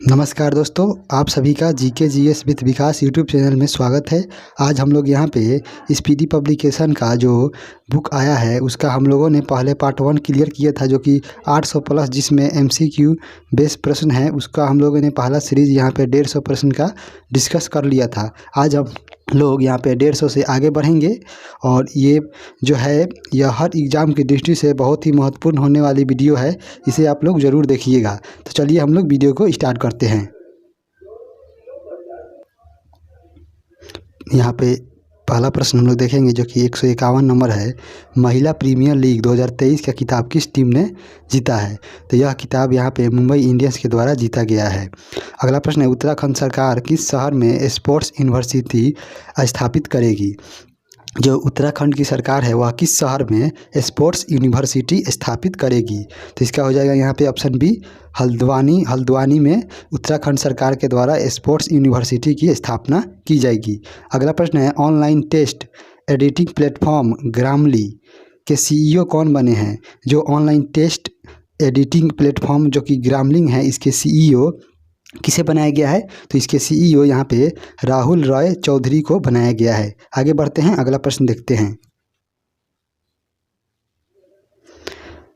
नमस्कार दोस्तों, आप सभी का GK GS with Vikas YouTube channel में स्वागत है। आज हम लोग यहाँ पे स्पीडी पब्लिकेशन का जो बुक आया है उसका हम लोगों ने पहले पार्ट 1 क्लियर किया था, जो कि 800 प्लस जिसमें एमसीक्यू बेस प्रश्न है। उसका हम लोगों ने पहला सीरीज़ यहाँ पे 150 प्रश्न का डिस्कस कर लिया था। आज हम लोग यहाँ पे 150 से आगे बढ़ेंगे और ये जो है यह हर एग्ज़ाम की दृष्टि से बहुत ही महत्वपूर्ण होने वाली वीडियो है। इसे आप लोग ज़रूर देखिएगा। तो चलिए हम लोग वीडियो को स्टार्ट करते हैं। यहाँ पे पहला प्रश्न हम लोग देखेंगे जो कि 151 नंबर है। महिला प्रीमियर लीग 2023 का खिताब किस टीम ने जीता है? तो यह खिताब यहाँ पे मुंबई इंडियंस के द्वारा जीता गया है। अगला प्रश्न है, उत्तराखंड सरकार किस शहर में स्पोर्ट्स यूनिवर्सिटी स्थापित करेगी? जो उत्तराखंड की सरकार है वह किस शहर में स्पोर्ट्स यूनिवर्सिटी स्थापित करेगी? तो इसका हो जाएगा यहाँ पे ऑप्शन बी, हल्द्वानी में उत्तराखंड सरकार के द्वारा स्पोर्ट्स यूनिवर्सिटी की स्थापना की जाएगी। अगला प्रश्न है, ऑनलाइन टेस्ट एडिटिंग प्लेटफॉर्म ग्रामली के सीईओ कौन बने हैं? जो ऑनलाइन टेस्ट एडिटिंग प्लेटफॉर्म जो कि ग्रामलिंग है, इसके सीईओ किसे बनाया गया है? तो इसके सीईओ यहाँ पे राहुल रॉय चौधरी को बनाया गया है। आगे बढ़ते हैं, अगला प्रश्न देखते हैं।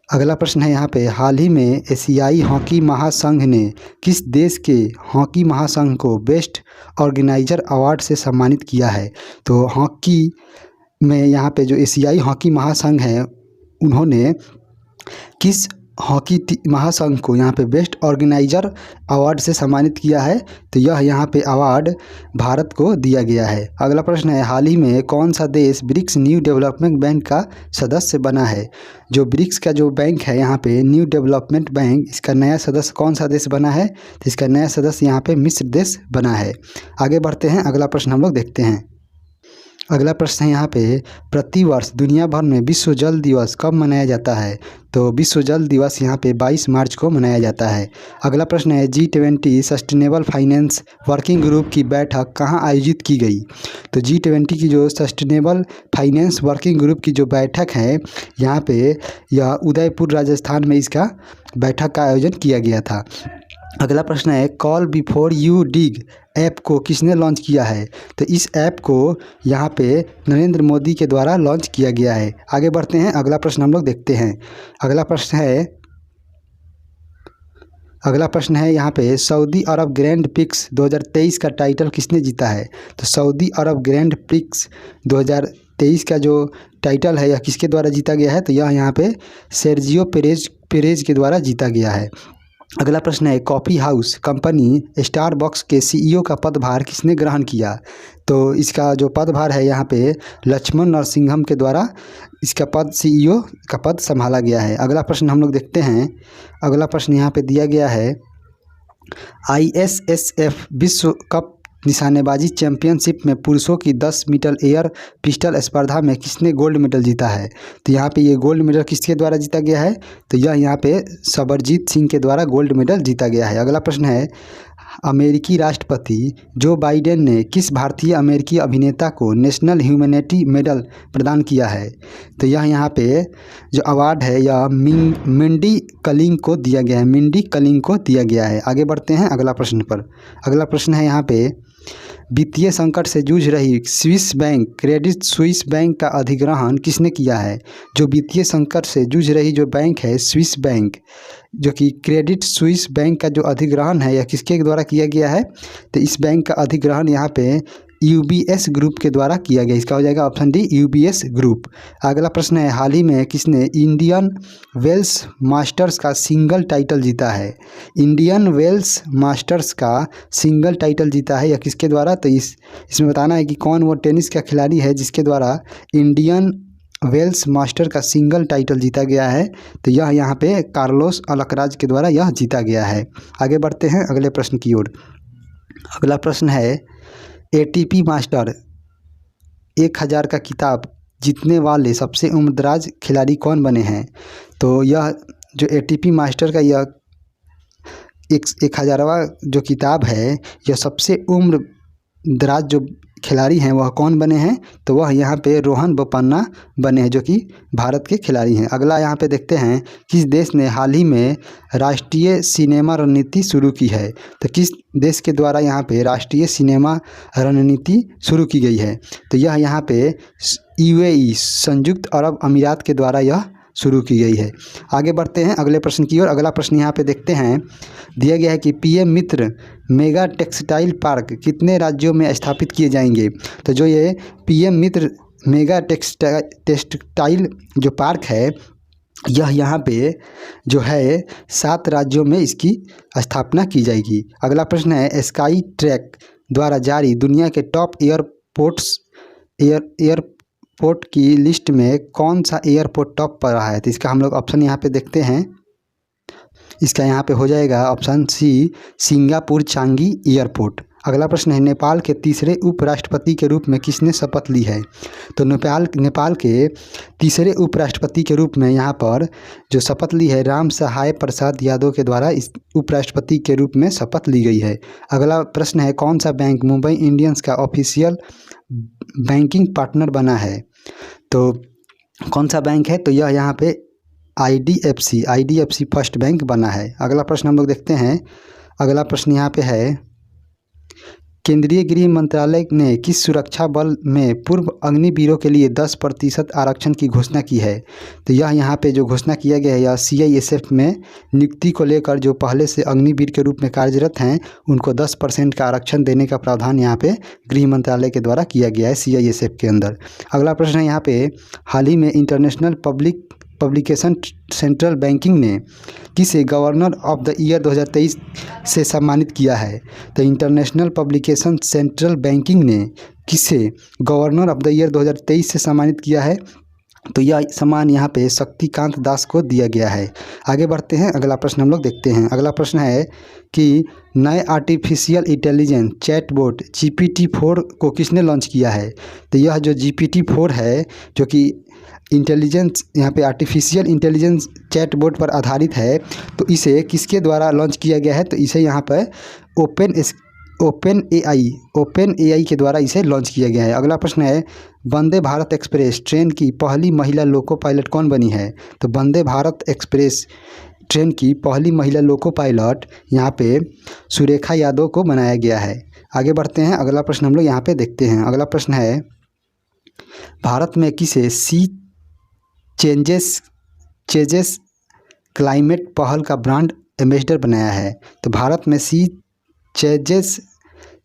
अगला प्रश्न है यहाँ पे, हाल ही में एशियाई हॉकी महासंघ ने किस देश के हॉकी महासंघ को बेस्ट ऑर्गेनाइजर अवार्ड से सम्मानित किया है? तो हॉकी में यहाँ पे जो एशियाई हॉकी महासंघ है उन्होंने किस हॉकी महासंघ को यहाँ पे बेस्ट ऑर्गेनाइजर अवार्ड से सम्मानित किया है? तो यह यहाँ पे अवार्ड भारत को दिया गया है। अगला प्रश्न है, हाल ही में कौन सा देश ब्रिक्स न्यू डेवलपमेंट बैंक का सदस्य बना है? जो ब्रिक्स का जो बैंक है यहाँ पे न्यू डेवलपमेंट बैंक, इसका नया सदस्य कौन सा देश बना है? तो इसका नया सदस्य यहाँ पे मिस्र देश बना है। आगे बढ़ते हैं, अगला प्रश्न हम लोग देखते हैं। अगला प्रश्न है यहाँ पे, प्रतिवर्ष दुनिया भर में विश्व जल दिवस कब मनाया जाता है? तो विश्व जल दिवस यहाँ पे 22 मार्च को मनाया जाता है। अगला प्रश्न है, G20 sustainable finance working group की बैठक कहाँ आयोजित की गई? तो G20 की जो सस्टेनेबल फाइनेंस वर्किंग ग्रुप की जो बैठक है यहाँ पे यह उदयपुर राजस्थान में इसका बैठक का आयोजन किया गया था। अगला प्रश्न है, call before you dig app को किसने लॉन्च किया है? तो इस ऐप को यहाँ पे नरेंद्र मोदी के द्वारा लॉन्च किया गया है। आगे बढ़ते हैं, अगला प्रश्न हम लोग देखते हैं। अगला प्रश्न है यहाँ पे, सऊदी अरब ग्रैंड प्रिक्स 2023 का टाइटल किसने जीता है? तो सऊदी अरब ग्रैंड प्रिक्स 2023 का जो टाइटल है यह किसके द्वारा जीता गया है? तो यह यहाँ पे सेर्जियो पेरेज के द्वारा जीता गया है। अगला प्रश्न है, कॉफ़ी हाउस कंपनी स्टारबक्स के सीईओ का पदभार किसने ग्रहण किया? तो इसका जो पदभार है यहाँ पे लक्ष्मण नरसिंघम के द्वारा इसका सीईओ का पद संभाला गया है। अगला प्रश्न हम लोग देखते हैं। अगला प्रश्न यहाँ पे दिया गया है, ISSF विश्व कप निशानेबाजी चैंपियनशिप में पुरुषों की 10 मीटर एयर पिस्टल स्पर्धा में किसने गोल्ड मेडल जीता है? तो यहाँ पे ये गोल्ड मेडल किसके द्वारा जीता गया है? तो यह यहाँ पे सबरजीत सिंह के द्वारा गोल्ड मेडल जीता गया है। अगला प्रश्न है, अमेरिकी राष्ट्रपति जो बाइडेन ने किस भारतीय अमेरिकी अभिनेता को नेशनल ह्यूमैनिटी मेडल प्रदान किया है? तो यह यहाँ पे जो अवार्ड है यह मिंडी कलिंग को दिया गया है। मिंडी कलिंग को दिया गया है। आगे बढ़ते हैं अगला प्रश्न पर। अगला प्रश्न है यहाँ पे, वित्तीय संकट से जूझ रही Swiss bank Credit Suisse bank का अधिग्रहण किसने किया है? जो वित्तीय संकट से जूझ रही जो बैंक है स्विस बैंक, जो कि क्रेडिट स्विस बैंक का जो अधिग्रहण है यह किसके द्वारा किया गया है? तो इस बैंक का अधिग्रहण यहाँ पे UBS ग्रुप के द्वारा किया गया। इसका हो जाएगा ऑप्शन डी, UBS ग्रुप। अगला प्रश्न है, हाल ही में किसने इंडियन वेल्स मास्टर्स का सिंगल टाइटल जीता है? इंडियन वेल्स मास्टर्स का सिंगल टाइटल जीता है या किसके द्वारा? तो इसमें बताना है कि कौन वो टेनिस का खिलाड़ी है जिसके द्वारा इंडियन वेल्स मास्टर का सिंगल टाइटल जीता गया है। तो यह यहाँ पे कार्लोस अलकराज के द्वारा यह जीता गया है। आगे बढ़ते हैं अगले प्रश्न की ओर। अगला प्रश्न है, ATP मास्टर 1000 का खिताब जीतने वाले सबसे उम्रदराज खिलाड़ी कौन बने हैं? तो यह जो ATP मास्टर का यह 1000वां जो किताब है यह सबसे उम्रदराज जो खिलाड़ी हैं वह कौन बने हैं, तो वह यहाँ पे रोहन बोपन्ना बने हैं जो कि भारत के खिलाड़ी हैं। अगला यहाँ पे देखते हैं किस देश ने हाल ही में राष्ट्रीय सिनेमा रणनीति शुरू की है। तो किस देश के द्वारा यहाँ पे राष्ट्रीय सिनेमा रणनीति शुरू की गई है, तो यह यहाँ पे UAE संयुक्त अरब अमीरात के द्वारा यह शुरू की गई है। आगे बढ़ते हैं अगले प्रश्न की ओर। अगला प्रश्न यहाँ पे देखते हैं, दिया गया है कि PM मित्र मेगा टेक्सटाइल पार्क कितने राज्यों में स्थापित किए जाएंगे। तो जो ये PM मित्र मेगा टेक्सटाइल जो पार्क है यह यहाँ पे जो है 7 राज्यों में इसकी स्थापना की जाएगी। अगला प्रश्न है, स्काई ट्रैक द्वारा जारी दुनिया के टॉप एयरपोर्ट की लिस्ट में कौन सा एयरपोर्ट टॉप पर रहा है। तो इसका हम लोग ऑप्शन यहाँ पे देखते हैं। इसका यहाँ पे हो जाएगा option C, Singapore Changi Airport. अगला प्रश्न है, नेपाल के तीसरे उपराष्ट्रपति के रूप में किसने शपथ ली है। तो नेपाल के तीसरे उपराष्ट्रपति के रूप में यहाँ पर जो शपथ ली है राम सहाय प्रसाद यादव के द्वारा इस उपराष्ट्रपति के रूप में शपथ ली गई है। अगला प्रश्न है, कौन सा बैंक मुंबई इंडियंस का ऑफिशियल बैंकिंग पार्टनर बना है। तो कौन सा बैंक है, तो यह यहाँ पे IDFC फर्स्ट बैंक बना है। अगला प्रश्न हम लोग देखते हैं। अगला प्रश्न यहाँ पे है, केंद्रीय गृह मंत्रालय ने किस सुरक्षा बल में पूर्व अग्निवीरों के लिए 10% आरक्षण की घोषणा की है। तो यह यहाँ पे जो घोषणा किया गया है यह CISF में नियुक्ति को लेकर जो पहले से अग्निवीर के रूप में कार्यरत हैं उनको 10% का आरक्षण देने का प्रावधान यहाँ पे गृह मंत्रालय के द्वारा किया गया है CISF के अंदर। अगला प्रश्न है यहाँ पे, हाल ही में इंटरनेशनल पब्लिकेशन सेंट्रल बैंकिंग ने किसे गवर्नर ऑफ द ईयर 2023 से सम्मानित किया है। तो इंटरनेशनल पब्लिकेशन सेंट्रल बैंकिंग ने किसे गवर्नर ऑफ द ईयर 2023 से सम्मानित किया है। तो यह सम्मान यहाँ पे शक्तिकांत दास को दिया गया है। आगे बढ़ते हैं, अगला प्रश्न हम लोग देखते हैं। अगला प्रश्न है कि नए आर्टिफिशियल इंटेलिजेंस चैटबॉट GPT-4 को किसने लॉन्च किया है। तो यह जो GPT-4 है जो कि इंटेलिजेंस यहाँ पे आर्टिफिशियल इंटेलिजेंस चैटबॉट पर आधारित है, तो इसे किसके द्वारा लॉन्च किया गया है। तो इसे यहाँ पर ओपन AI के द्वारा इसे लॉन्च किया गया है। अगला प्रश्न है, वंदे भारत एक्सप्रेस ट्रेन की पहली महिला लोको पायलट कौन बनी है। तो वंदे भारत एक्सप्रेस ट्रेन की पहली महिला लोको पायलट यहाँ पे सुरेखा यादव को बनाया गया है। आगे बढ़ते हैं, अगला प्रश्न हम लोग यहाँ पे देखते हैं। अगला प्रश्न है, भारत में किसे सी चेंजेस क्लाइमेट पहल का ब्रांड एम्बेसडर बनाया है। तो भारत में सी चेंजेस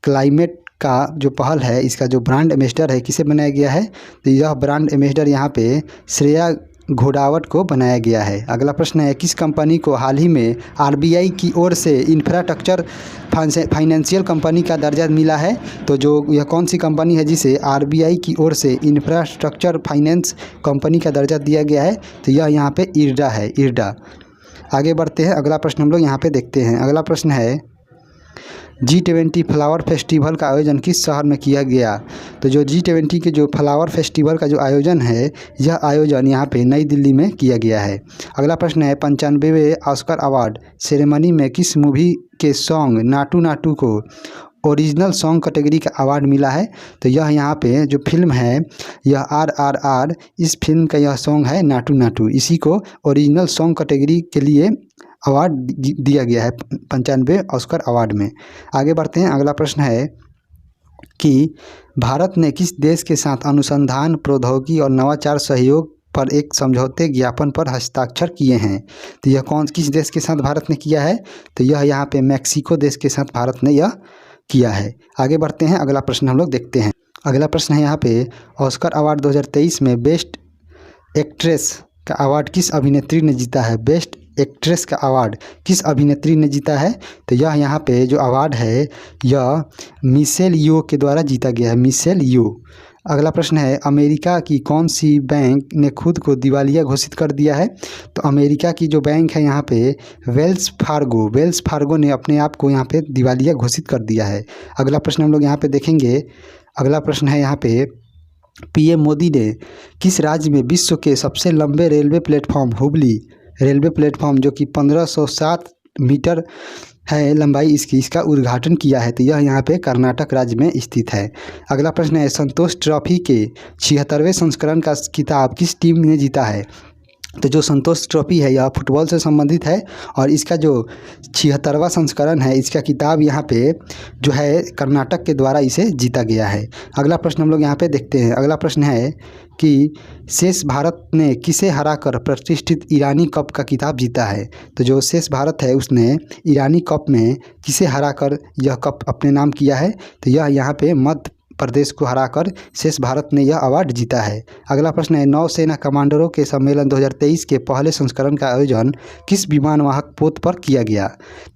क्लाइमेट का जो पहल है इसका जो ब्रांड एम्बेसडर है किसे बनाया गया है। तो यह ब्रांड एम्बेसडर यहाँ पे श्रेया घोड़ावट को बनाया गया है। अगला प्रश्न है, किस कंपनी को हाल ही में RBI की ओर से इंफ्रास्ट्रक्चर फाइनेंशियल कंपनी का दर्जा मिला है। तो जो यह कौन सी कंपनी है जिसे RBI की ओर से इंफ्रास्ट्रक्चर फाइनेंस कंपनी का दर्जा दिया गया है। तो यह यहाँ पे IRDA है, IRDA। आगे बढ़ते हैं, अगला प्रश्न हम लोग यहाँ पे देखते हैं। अगला प्रश्न है, G20 फ्लावर फेस्टिवल का आयोजन किस शहर में किया गया। तो जो G20 के जो फ्लावर फेस्टिवल का जो आयोजन है यह आयोजन यहाँ पे नई दिल्ली में किया गया है। अगला प्रश्न है, 95वें ऑस्कर अवार्ड सेरेमनी में किस मूवी के सॉन्ग नाटू नाटू को ओरिजिनल सॉन्ग कैटेगरी का अवार्ड मिला है। तो यह यहाँ पे जो फिल्म है यह RRR, इस फिल्म का यह सॉन्ग है नाटू नाटू, इसी को ओरिजिनल सॉन्ग कैटेगरी के लिए अवार्ड दिया गया है 95वें ऑस्कर अवार्ड में। आगे बढ़ते हैं, अगला प्रश्न है कि भारत ने किस देश के साथ अनुसंधान प्रौद्योगिकी और नवाचार सहयोग पर एक समझौते ज्ञापन पर हस्ताक्षर किए हैं। तो यह किस देश के साथ भारत ने किया है। तो यह यहाँ पे मैक्सिको देश के साथ भारत ने यह किया है। आगे बढ़ते हैं, अगला प्रश्न हम लोग देखते हैं। अगला प्रश्न है यहाँ पे, ऑस्कर अवार्ड 2023 में बेस्ट एक्ट्रेस का अवार्ड किस अभिनेत्री ने जीता है। बेस्ट एक्ट्रेस का अवार्ड किस अभिनेत्री ने जीता है। तो यह यहाँ पे जो अवार्ड है यह मिशेल यो के द्वारा जीता गया है, मिशेल यो। अगला प्रश्न है, अमेरिका की कौन सी बैंक ने खुद को दिवालिया घोषित कर दिया है। तो अमेरिका की जो बैंक है यहाँ पे वेल्स फार्गो ने अपने आप को यहाँ पे दिवालिया घोषित कर दिया है। अगला प्रश्न हम लोग यहाँ पे देखेंगे। अगला प्रश्न है यहाँ पे, PM मोदी ने किस राज्य में विश्व के सबसे लंबे railway platform Hubli railway platform जो कि 1507 मीटर है लंबाई इसकी, इसका उद्घाटन किया है? तो यह यहाँ पे कर्नाटक राज्य में स्थित है। अगला प्रश्न है संतोष ट्रॉफी के 76वें संस्करण का खिताब किस टीम ने जीता है? तो जो संतोष ट्रॉफी है यह फुटबॉल से संबंधित है और इसका जो 76वां संस्करण है इसका किताब यहाँ पे जो है कर्नाटक के द्वारा इसे जीता गया है। अगला प्रश्न हम लोग यहाँ पे देखते हैं। अगला प्रश्न है कि शेष भारत ने किसे हराकर प्रतिष्ठित ईरानी कप का खिताब जीता है? तो जो शेष भारत है उसने ईरानी कप में किसे हराकर यह कप अपने नाम किया है? तो यह यहाँ पे मध्य प्रदेश को हराकर शेष भारत ने यह अवार्ड जीता है। अगला प्रश्न है नौसेना कमांडरों के सम्मेलन 2023 के पहले संस्करण का आयोजन किस विमानवाहक पोत पर किया गया?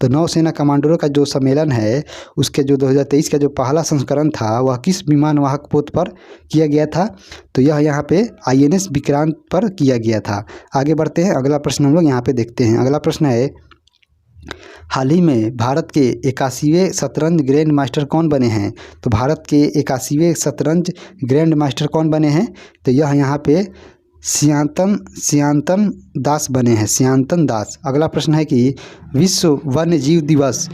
तो नौसेना कमांडरों का जो सम्मेलन है उसके जो 2023 का जो पहला संस्करण था वह किस विमानवाहक पोत पर किया गया था? तो यह यहाँ पे INS विक्रांत पर किया गया था। आगे बढ़ते हैं, अगला प्रश्न हम लोग यहाँ पे देखते हैं। अगला प्रश्न है हाल ही में भारत के 81वें शतरंज ग्रैंड मास्टर कौन बने हैं? तो भारत के 81वें शतरंज ग्रैंड मास्टर कौन बने हैं? तो यह यहाँ पे सियांतन दास बने हैं, सियांतन दास। अगला प्रश्न है कि विश्व वन्य जीव दिवस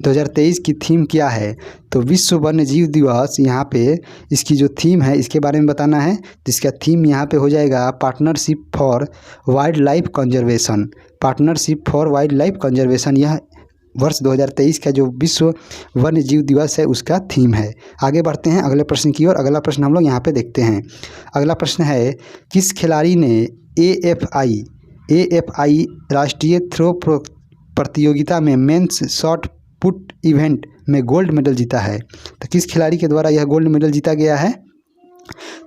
2023 की थीम क्या है? तो विश्व वन्य जीव दिवस यहाँ पे इसकी जो थीम है इसके बारे में बताना है। तो इसका थीम यहाँ पे हो जाएगा partnership for wild life conservation, partnership for wild life conservation. यह वर्ष 2023 का जो विश्व वन्य जीव दिवस है उसका थीम है। आगे बढ़ते हैं अगले प्रश्न की ओर। अगला प्रश्न हम लोग यहाँ पे देखते हैं। अगला प्रश्न है किस खिलाड़ी ने AFI राष्ट्रीय थ्रो प्रतियोगिता में मेंस शॉट पुट इवेंट में गोल्ड मेडल जीता है? तो किस खिलाड़ी के द्वारा यह गोल्ड मेडल जीता गया है?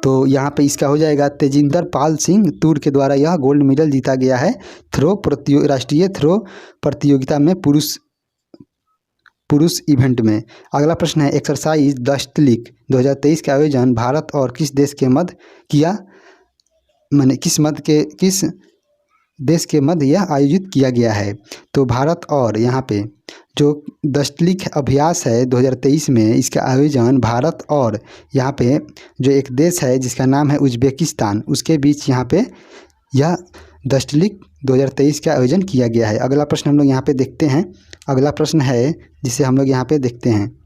तो यहाँ पे इसका हो जाएगा तेजिंदर पाल सिंह तूर के द्वारा यह गोल्ड मेडल जीता गया है राष्ट्रीय थ्रो प्रतियोगिता में पुरुष इवेंट में। अगला प्रश्न है एक्सरसाइज दस्तलिक 2023 का आयोजन भारत और किस देश के मध्य किया? माने किस देश के मध्य यह आयोजित किया गया है? तो भारत और यहाँ पे जो दस्तलिक अभ्यास है 2023 में इसका आयोजन भारत और यहाँ पे जो एक देश है जिसका नाम है उज्बेकिस्तान उसके बीच यहाँ पे यह दस्तलिक 2023 का आयोजन किया गया है। अगला प्रश्न हम लोग यहाँ पे देखते हैं। अगला प्रश्न है जिसे हम लोग यहाँ पे देखते हैं।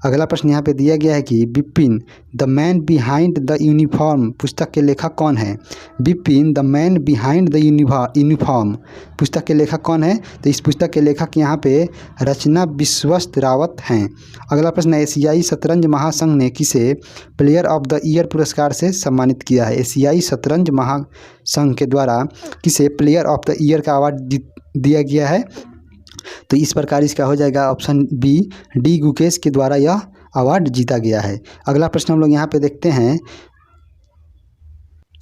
अगला प्रश्न यहाँ पे दिया गया है कि Bipin the man behind the uniform पुस्तक के लेखक कौन है? Bipin the man behind the uniform पुस्तक के लेखक कौन है? तो इस पुस्तक के लेखक यहाँ पे रचना विश्वस्त रावत हैं। अगला प्रश्न है एशियाई शतरंज महासंघ ने किसे प्लेयर ऑफ द ईयर पुरस्कार से सम्मानित किया है? एशियाई शतरंज महासंघ के द्वारा किसे प्लेयर ऑफ द ईयर का अवार्ड दिया गया है? तो इस प्रकार इसका हो जाएगा ऑप्शन बी डी गुकेश के द्वारा यह अवार्ड जीता गया है। अगला प्रश्न हम लोग यहाँ पे देखते हैं।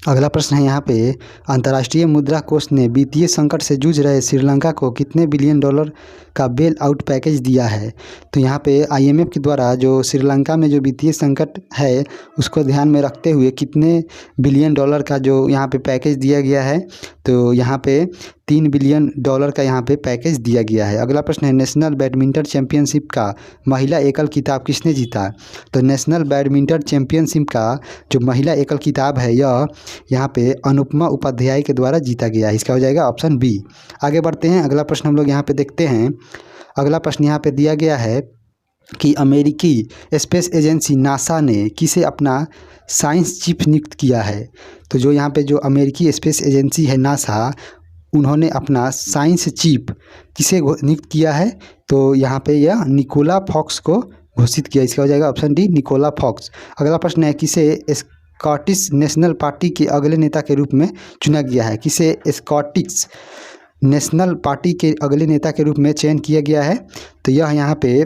अगला प्रश्न है यहाँ पे अंतर्राष्ट्रीय मुद्रा कोष ने वित्तीय संकट से जूझ रहे श्रीलंका को कितने बिलियन डॉलर का बेल आउट पैकेज दिया है? तो यहाँ पे IMF के द्वारा जो श्रीलंका में जो वित्तीय संकट है उसको ध्यान में रखते हुए कितने बिलियन डॉलर का जो यहाँ पे पैकेज दिया गया है? तो यहाँ पे 3 बिलियन डॉलर का यहाँ पे पैकेज दिया गया है। अगला प्रश्न है नेशनल बैडमिंटन चैंपियनशिप का महिला एकल खिताब किसने जीता? तो नेशनल बैडमिंटन चैंपियनशिप का जो महिला एकल खिताब है यह यहाँ पे अनुपमा उपाध्याय के द्वारा जीता गया है। इसका हो जाएगा ऑप्शन बी। आगे बढ़ते हैं। अगला प्रश्न हम लोग यहाँ पे देखते हैं। अगला प्रश्न यहाँ पे दिया गया है कि अमेरिकी स्पेस एजेंसी नासा ने किसे अपना साइंस चीफ नियुक्त किया है? तो जो यहाँ पे जो अमेरिकी स्पेस एजेंसी है नासा उन्होंने अपना साइंस चीफ किसे नियुक्त किया है? तो यहाँ पे यह निकोला फॉक्स को घोषित किया। इसका हो जाएगा ऑप्शन डी निकोला फॉक्स। अगला प्रश्न है किसे स्कॉटिश नेशनल पार्टी के अगले नेता के रूप में चुना गया है? किसे स्कॉटिश नेशनल पार्टी के अगले नेता के रूप में चयन किया गया है? तो यह यहाँ पे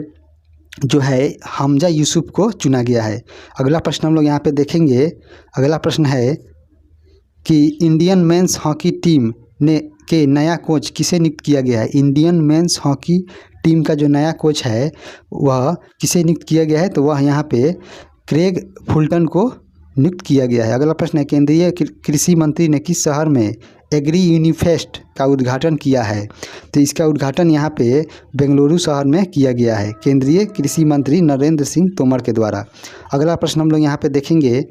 जो है हमजा यूसुफ को चुना गया है। अगला प्रश्न हम लोग यहाँ पे देखेंगे। अगला प्रश्न है कि इंडियन मेंस हॉकी टीम के नया कोच किसे नियुक्त किया गया है? इंडियन मेंस हॉकी टीम का जो नया कोच है वह किसे नियुक्त किया गया है? तो वह यहाँ पे क्रेग फुलटन को नियुक्त किया गया है। अगला प्रश्न है केंद्रीय कृषि मंत्री ने किस शहर में एग्री यूनिफेस्ट का उद्घाटन किया है? तो इसका उद्घाटन यहाँ पे बेंगलुरु शहर में किया गया है केंद्रीय कृषि मंत्री नरेंद्र सिंह तोमर के द्वारा। अगला प्रश्न हम लोग यहाँ पे देखेंगे।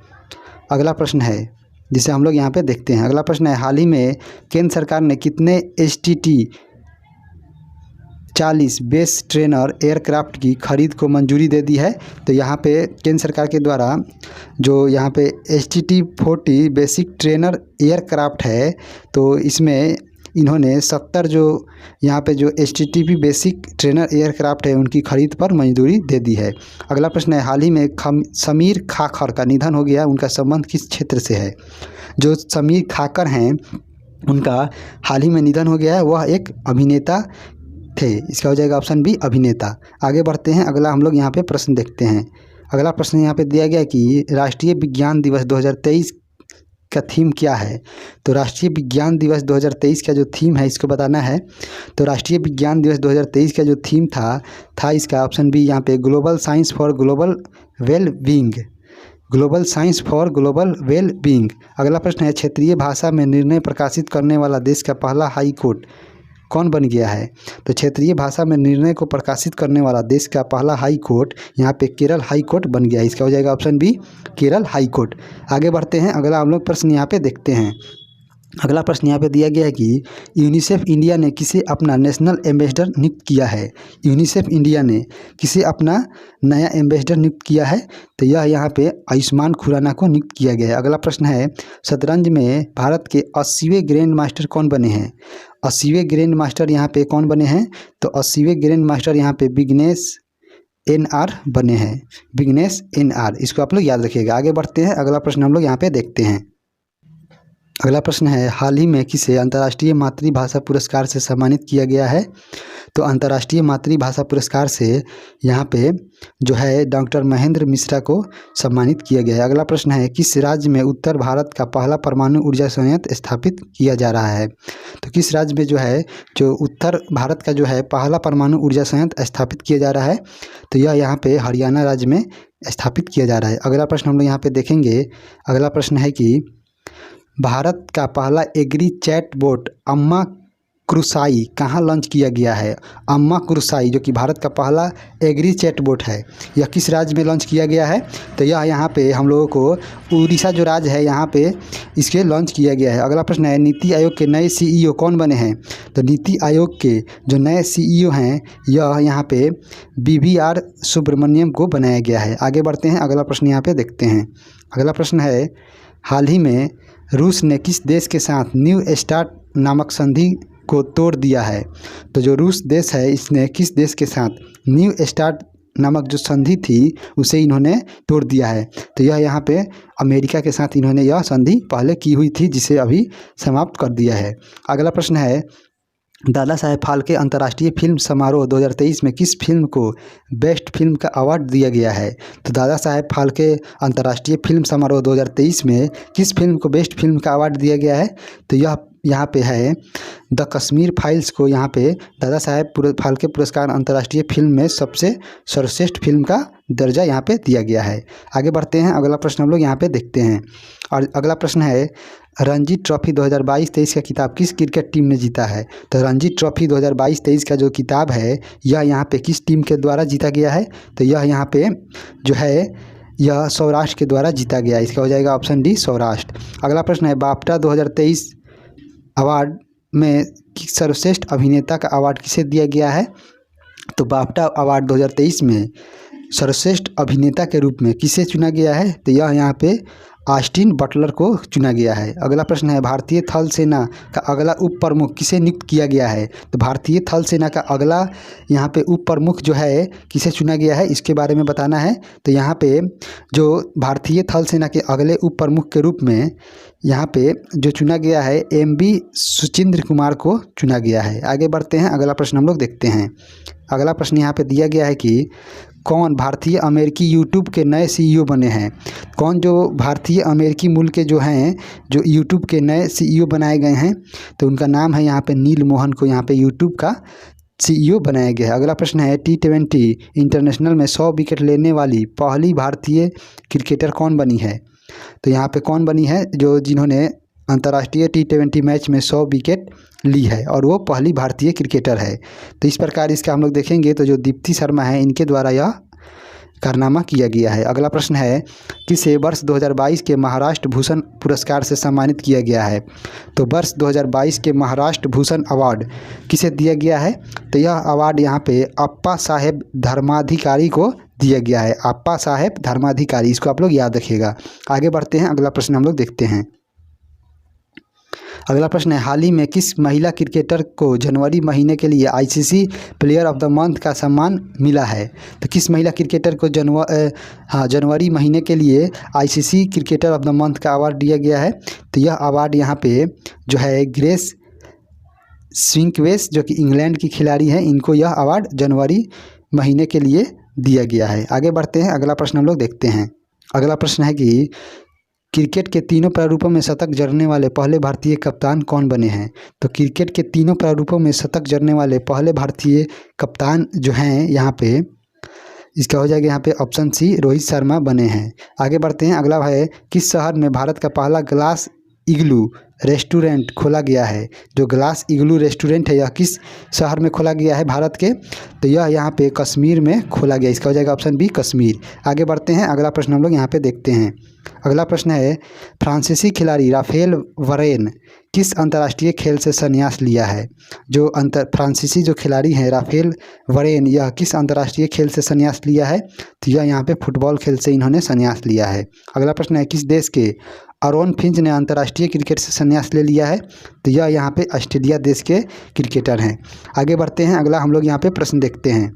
अगला प्रश्न है जिसे हम लोग यहाँ पे देखते हैं। अगला प्रश्न है हाल ही में केंद्र सरकार ने कितने 40 बेस ट्रेनर एयरक्राफ्ट की खरीद को मंजूरी दे दी है। तो यहाँ पे केंद्र सरकार के द्वारा जो यहाँ पे HTT-40 बेसिक ट्रेनर एयरक्राफ्ट है, तो इसमें इन्होंने 70 जो यहाँ पे जो HTT बेसिक ट्रेनर एयरक्राफ्ट है उनकी खरीद पर मंजूरी दे दी है। अगला प्रश्न है, हाल ही में समीर खाकर का निधन हो गया, उनका संबंध किस क्षेत्र से है? जो समीर खाकर हैं उनका हाल ही में निधन हो गया है, वह एक अभिनेता थे। इसका हो जाएगा ऑप्शन बी अभिनेता। आगे बढ़ते हैं, अगला हम लोग यहाँ पे प्रश्न देखते हैं। अगला प्रश्न यहाँ पे दिया गया है कि राष्ट्रीय विज्ञान दिवस 2023 का थीम क्या है? तो राष्ट्रीय विज्ञान दिवस 2023 का जो थीम है इसको बताना है। तो राष्ट्रीय विज्ञान दिवस 2023 का जो थीम था इसका ऑप्शन बी यहाँ पे global science for global well being, global science for global well being. अगला प्रश्न है, क्षेत्रीय भाषा में निर्णय प्रकाशित करने वाला देश का पहला हाई कोर्ट कौन बन गया है? तो क्षेत्रीय भाषा में निर्णय को प्रकाशित करने वाला देश का पहला हाई कोर्ट यहाँ पे केरल हाई कोर्ट बन गया है। इसका हो जाएगा option B Kerala High Court. आगे बढ़ते हैं, अगला हम लोग प्रश्न यहाँ पे देखते हैं। अगला प्रश्न यहाँ पे दिया गया है कि यूनिसेफ इंडिया ने किसे अपना नेशनल एम्बेसडर नियुक्त किया है? यूनिसेफ इंडिया ने किसे अपना नया एम्बेसडर नियुक्त किया है? तो यह यहाँ पे आयुष्मान खुराना को नियुक्त किया गया है। अगला प्रश्न है, शतरंज में भारत के 80वें ग्रैंड मास्टर कौन बने हैं? 80वें ग्रैंड मास्टर यहाँ पे कौन बने हैं? तो 80वें ग्रैंड मास्टर यहाँ पे विघ्नेश NR बने हैं, विघ्नेश NR। इसको आप लोग याद रखिएगा। आगे बढ़ते हैं, अगला प्रश्न हम लोग यहाँ पे देखते हैं। अगला प्रश्न है, हाल ही में किसे अंतर्राष्ट्रीय मातृभाषा पुरस्कार से सम्मानित किया गया है? तो अंतर्राष्ट्रीय मातृभाषा पुरस्कार से यहाँ पे जो है डॉक्टर महेंद्र मिश्रा को सम्मानित किया गया है। अगला प्रश्न है, किस राज्य में उत्तर भारत का पहला परमाणु ऊर्जा संयंत्र स्थापित किया जा रहा है? तो किस राज्य में जो है जो उत्तर भारत का जो है पहला परमाणु ऊर्जा संयंत्र स्थापित किया जा रहा है? तो यह यहाँ पे हरियाणा राज्य में स्थापित किया जा रहा है। अगला प्रश्न हम लोग यहाँ पे देखेंगे। अगला प्रश्न है कि भारत का पहला एग्री चैटबॉट अम्मा क्रुसाई कहाँ लॉन्च किया गया है? अम्मा क्रुसाई जो कि भारत का पहला एग्री चैटबॉट है, यह किस राज्य में लॉन्च किया गया है? तो यह यहाँ पे हम लोगों को उड़ीसा जो राज्य है यहाँ पे इसके लॉन्च किया गया है। अगला प्रश्न है, नीति आयोग के नए CEO कौन बने हैं? तो नीति आयोग के जो नए CEO हैं यह यहाँ पे BVR सुब्रमण्यम को बनाया गया है। आगे बढ़ते हैं, अगला प्रश्न यहाँ पे देखते हैं। अगला प्रश्न है, हाल ही में रूस ने किस देश के साथ न्यू स्टार्ट नामक संधि को तोड़ दिया है? तो जो रूस देश है इसने किस देश के साथ न्यू स्टार्ट नामक जो संधि थी उसे इन्होंने तोड़ दिया है? तो यह यहाँ पे अमेरिका के साथ इन्होंने यह संधि पहले की हुई थी जिसे अभी समाप्त कर दिया है। अगला प्रश्न है, दादा साहेब फाल्के अंतर्राष्ट्रीय फिल्म समारोह 2023 में किस फिल्म को बेस्ट फिल्म का अवार्ड दिया गया है? तो दादा साहेब फाल्के अंतर्राष्ट्रीय फिल्म समारोह 2023 में किस फिल्म को बेस्ट फिल्म का अवार्ड दिया गया है? तो यह यहाँ पे है द कश्मीर फाइल्स को यहाँ पे दादा साहेब फाल्के पुरस्कार अंतर्राष्ट्रीय फिल्म में सबसे सर्वश्रेष्ठ फिल्म का दर्जा यहाँ पे दिया गया है। आगे बढ़ते हैं, अगला प्रश्न हम लोग यहाँ पे देखते हैं। और अगला प्रश्न है, रणजी ट्रॉफी 2022-23 का खिताब किस क्रिकेट टीम ने जीता है? तो रणजी ट्रॉफी 2022-23 का जो किताब है यह यहाँ पे किस टीम के द्वारा जीता गया है? तो यह यहाँ पे जो है यह सौराष्ट्र के द्वारा जीता गया। इसका हो जाएगा ऑप्शन डी सौराष्ट्र। अगला प्रश्न है, बाफ्टा 2023 अवार्ड में सर्वश्रेष्ठ अभिनेता का अवार्ड किसे दिया गया है? तो बाफ्टा अवार्ड 2023 में सर्वश्रेष्ठ अभिनेता के रूप में किसे चुना गया है? तो यह यहाँ पे ऑस्टिन बटलर को चुना गया है। अगला प्रश्न है, भारतीय थल सेना का अगला उप प्रमुख किसे नियुक्त किया गया है? तो भारतीय थल सेना का अगला यहाँ पे उप प्रमुख जो है किसे चुना गया है इसके बारे में बताना है। तो यहाँ पे जो भारतीय थल सेना के अगले उप प्रमुख के रूप में यहाँ पे जो चुना गया है MB सुचिंद्र कुमार को चुना गया है। आगे बढ़ते हैं, अगला प्रश्न हम लोग देखते हैं। अगला प्रश्न यहाँ पे दिया गया है कि कौन भारतीय अमेरिकी यूट्यूब के नए CEO बने हैं? कौन जो भारतीय अमेरिकी मूल के जो हैं जो यूट्यूब के नए CEO बनाए गए हैं? तो उनका नाम है यहाँ पे नील मोहन को यहाँ पे यूट्यूब का CEO बनाया गया है। अगला प्रश्न है, T20 इंटरनेशनल में 100 विकेट लेने वाली पहली भारतीय क्रिकेटर कौन बनी है? तो यहाँ पे कौन बनी है जो जिन्होंने अंतर्राष्ट्रीय T20 मैच में 100 विकेट ली है और वो पहली भारतीय क्रिकेटर है। तो इस प्रकार इसका हम लोग देखेंगे तो जो दीप्ति शर्मा है इनके द्वारा यह कारनामा किया गया है। अगला प्रश्न है, किसे वर्ष 2022 के महाराष्ट्र भूषण पुरस्कार से सम्मानित किया गया है? तो वर्ष 2022 के महाराष्ट्र भूषण अवार्ड किसे दिया गया है? तो यह अवार्ड यहाँ पे अप्पा साहेब धर्माधिकारी को दिया गया है। अप्पा साहेब धर्माधिकारी, इसको आप लोग याद रखिएगा। आगे बढ़ते हैं, अगला प्रश्न हम लोग देखते हैं। अगला प्रश्न है, हाल ही में किस महिला क्रिकेटर को जनवरी महीने के लिए ICC player of the month का सम्मान मिला है? तो किस महिला क्रिकेटर को जनवरी महीने के लिए ICC cricketer of the month का अवार्ड दिया गया है? तो यह अवार्ड यहाँ पे जो है ग्रेस स्विंकवेस, जो कि इंग्लैंड की खिलाड़ी हैं, इनको यह अवार्ड जनवरी महीने के लिए दिया गया है। आगे बढ़ते हैं, अगला प्रश्न हम लोग देखते हैं। अगला प्रश्न है कि क्रिकेट के तीनों प्रारूपों में शतक जड़ने वाले पहले भारतीय कप्तान कौन बने हैं? तो क्रिकेट के तीनों प्रारूपों में शतक जड़ने वाले पहले भारतीय कप्तान जो हैं यहाँ पे, इसका हो जाएगा यहाँ पे ऑप्शन सी, रोहित शर्मा बने हैं। आगे बढ़ते हैं, अगला है, किस शहर में भारत का पहला ग्लास इग्लू रेस्टोरेंट खोला गया है? जो ग्लास इग्लू रेस्टोरेंट है, यह किस शहर में खोला गया है भारत के? तो यह यहाँ पे कश्मीर में खोला गया, इसका हो जाएगा ऑप्शन बी, कश्मीर। आगे बढ़ते हैं, अगला प्रश्न हम लोग यहाँ पे देखते हैं। अगला प्रश्न है, फ्रांसीसी खिलाड़ी राफेल वरेन किस अंतर्राष्ट्रीय खेल से संन्यास लिया है? जो फ्रांसीसी जो खिलाड़ी हैं राफेल वरेन, यह किस अंतर्राष्ट्रीय खेल से संन्यास लिया है? तो यह यहाँ पे फुटबॉल खेल से इन्होंने संन्यास लिया है। अगला प्रश्न है, किस देश के आरोन फिंच ने अंतर्राष्ट्रीय क्रिकेट से संन्यास ले लिया है? तो यह यहाँ पे ऑस्ट्रेलिया देश के क्रिकेटर हैं। आगे बढ़ते हैं, अगला हम लोग यहाँ पे प्रश्न देखते हैं।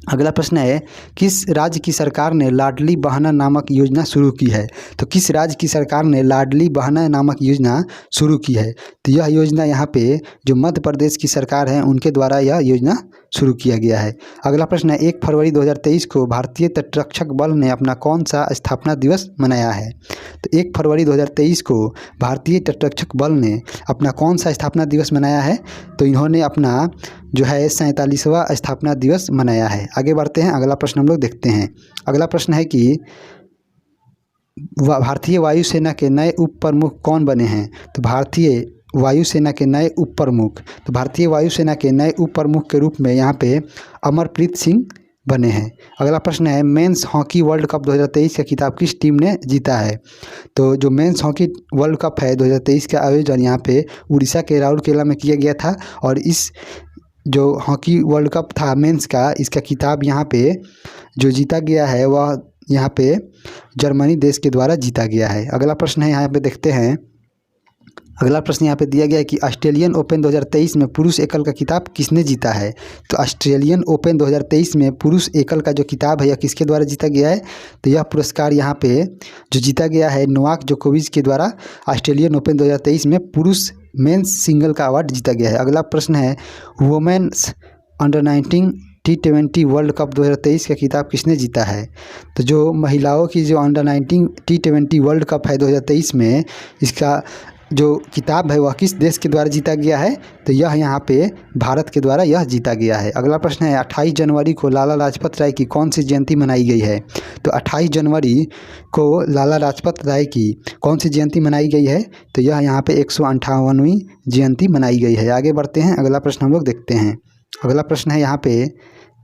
अगला प्रश्न है, किस राज्य की सरकार ने लाडली बहना नामक योजना शुरू की है? तो किस राज्य की सरकार ने लाडली बहना नामक योजना शुरू की है? तो यह योजना यहाँ पे जो मध्य प्रदेश की सरकार है उनके द्वारा यह योजना शुरू किया गया है। अगला प्रश्न है, 1 फरवरी 2023 को भारतीय तटरक्षक बल ने अपना कौन सा स्थापना दिवस मनाया है? तो 1 फरवरी 2023 को भारतीय तटरक्षक बल ने अपना कौन सा स्थापना दिवस मनाया है? तो इन्होंने अपना जो है 47वां स्थापना दिवस मनाया है। आगे बढ़ते हैं, अगला प्रश्न हम लोग देखते हैं। अगला प्रश्न है कि भारतीय वायुसेना के नए उप प्रमुख कौन बने हैं? तो भारतीय वायुसेना के नए उप प्रमुख, तो भारतीय वायुसेना के नए उप प्रमुख के रूप में यहाँ पे अमरप्रीत सिंह बने हैं। अगला प्रश्न है, मेंस हॉकी वर्ल्ड कप 2023 का खिताब किस टीम ने जीता है? तो जो मेंस हॉकी वर्ल्ड कप है 2023 का आयोजन यहाँ पे उड़ीसा के राउरकेला में किया गया था, और इस जो हॉकी वर्ल्ड कप था मेंस का, इसका खिताब यहाँ पे जो जीता गया है वह यहाँ पे जर्मनी देश के द्वारा जीता गया है। अगला प्रश्न है, यहाँ पे देखते हैं। अगला प्रश्न यहाँ पे दिया गया है कि ऑस्ट्रेलियन ओपन 2023 में पुरुष एकल का खिताब किसने जीता है? तो ऑस्ट्रेलियन ओपन 2023 में पुरुष एकल का जो खिताब है यह किसके द्वारा जीता गया है? तो यह पुरस्कार यहाँ पे जो जीता गया है नोवाक जोकोविच के द्वारा ऑस्ट्रेलियन ओपन 2023 में पुरुष मेंस सिंगल का अवार्ड जीता गया है। अगला प्रश्न है, women's under 19 T20 world cup 2023 का खिताब किसने जीता है? तो जो महिलाओं की जो अंडर 19 T20 वर्ल्ड कप है 2023 में, इसका जो किताब है वह किस देश के द्वारा जीता गया है? तो यह यहाँ पे भारत के द्वारा यह जीता गया है। अगला प्रश्न है, 28 जनवरी को लाला लाजपत राय की कौन सी जयंती मनाई गई है? तो 28 जनवरी को लाला लाजपत राय की कौन सी जयंती मनाई गई है? तो यह यहाँ पे 158वीं जयंती मनाई गई है। आगे बढ़ते हैं, अगला प्रश्न हम लोग देखते हैं। अगला प्रश्न है यहाँ पे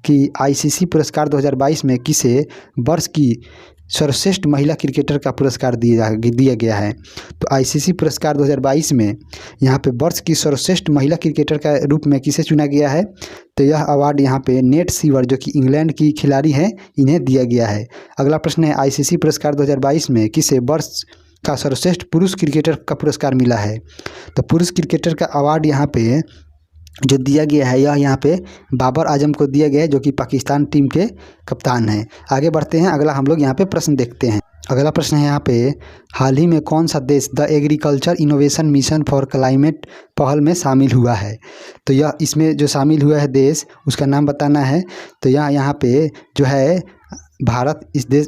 कि आईसीसी पुरस्कार 2022 में किसे वर्ष की सर्वश्रेष्ठ महिला क्रिकेटर का पुरस्कार दिया गया है? तो आईसीसी पुरस्कार 2022 में यहाँ पे वर्ष की सर्वश्रेष्ठ महिला क्रिकेटर का रूप में किसे चुना गया है? तो यह अवार्ड यहाँ पे नेट सीवर, जो कि इंग्लैंड की खिलाड़ी हैं, इन्हें दिया गया है। अगला प्रश्न है, आईसीसी पुरस्कार 2022 में किसे वर्ष का सर्वश्रेष्ठ पुरुष क्रिकेटर का पुरस्कार मिला है? तो पुरुष क्रिकेटर का अवार्ड यहाँ पे जो दिया गया है यह यहाँ पे बाबर आजम को दिया गया है, जो कि पाकिस्तान टीम के कप्तान हैं। आगे बढ़ते हैं, अगला हम लोग यहाँ पे प्रश्न देखते हैं। अगला प्रश्न है यहाँ पे, हाल ही में कौन सा देश the agriculture innovation mission for climate पहल में शामिल हुआ है? तो यह इसमें जो शामिल हुआ है देश, उसका नाम बताना है। तो यहाँ पे जो है भारत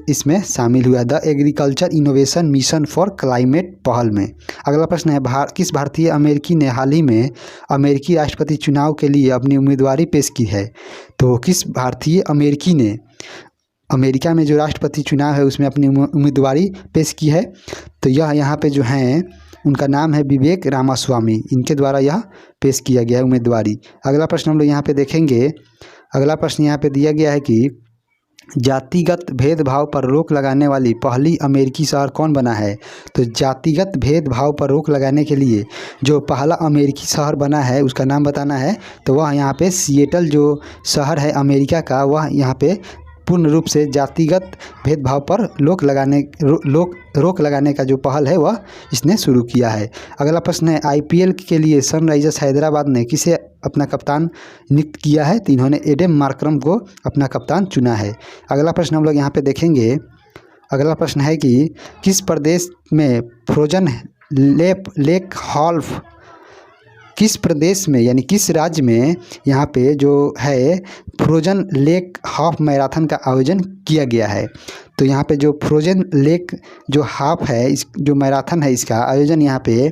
इसमें शामिल हुआ the agriculture innovation mission for climate पहल में। अगला प्रश्न है, किस भारतीय अमेरिकी ने हाल ही में अमेरिकी राष्ट्रपति चुनाव के लिए अपनी उम्मीदवारी पेश की है? तो किस भारतीय अमेरिकी ने अमेरिका में जो राष्ट्रपति चुनाव है उसमें अपनी उम्मीदवारी पेश की है? तो यह यहाँ पे जो हैं उनका नाम है विवेक रामास्वामी, इनके द्वारा यह पेश किया गया है उम्मीदवारी। अगला प्रश्न हम लोग यहाँ पे देखेंगे। अगला प्रश्न यहाँ पे दिया गया है कि जातिगत भेदभाव पर रोक लगाने वाली पहली अमेरिकी शहर कौन बना है? तो जातिगत भेदभाव पर रोक लगाने के लिए जो पहला अमेरिकी शहर बना है उसका नाम बताना है। तो वह यहाँ पे सिएटल जो शहर है अमेरिका का, वह यहाँ पे पूर्ण रूप से जातिगत भेदभाव पर रोक लगाने का जो पहल है वह इसने शुरू किया है। अगला प्रश्न है, आईपीएल के लिए सनराइजर्स हैदराबाद ने किसे अपना कप्तान नियुक्त किया है? तो इन्होंने एडम मार्करम को अपना कप्तान चुना है। अगला प्रश्न हम लोग यहाँ पे देखेंगे। अगला प्रश्न है कि किस प्रदेश में फ्रोजन लेक हाल्फ, किस प्रदेश में यानी किस राज्य में यहाँ पे जो है फ्रोजन लेक हाफ मैराथन का आयोजन किया गया है? तो यहाँ पे जो फ्रोजन लेक जो हाफ है, इस जो मैराथन है, इसका आयोजन यहाँ पे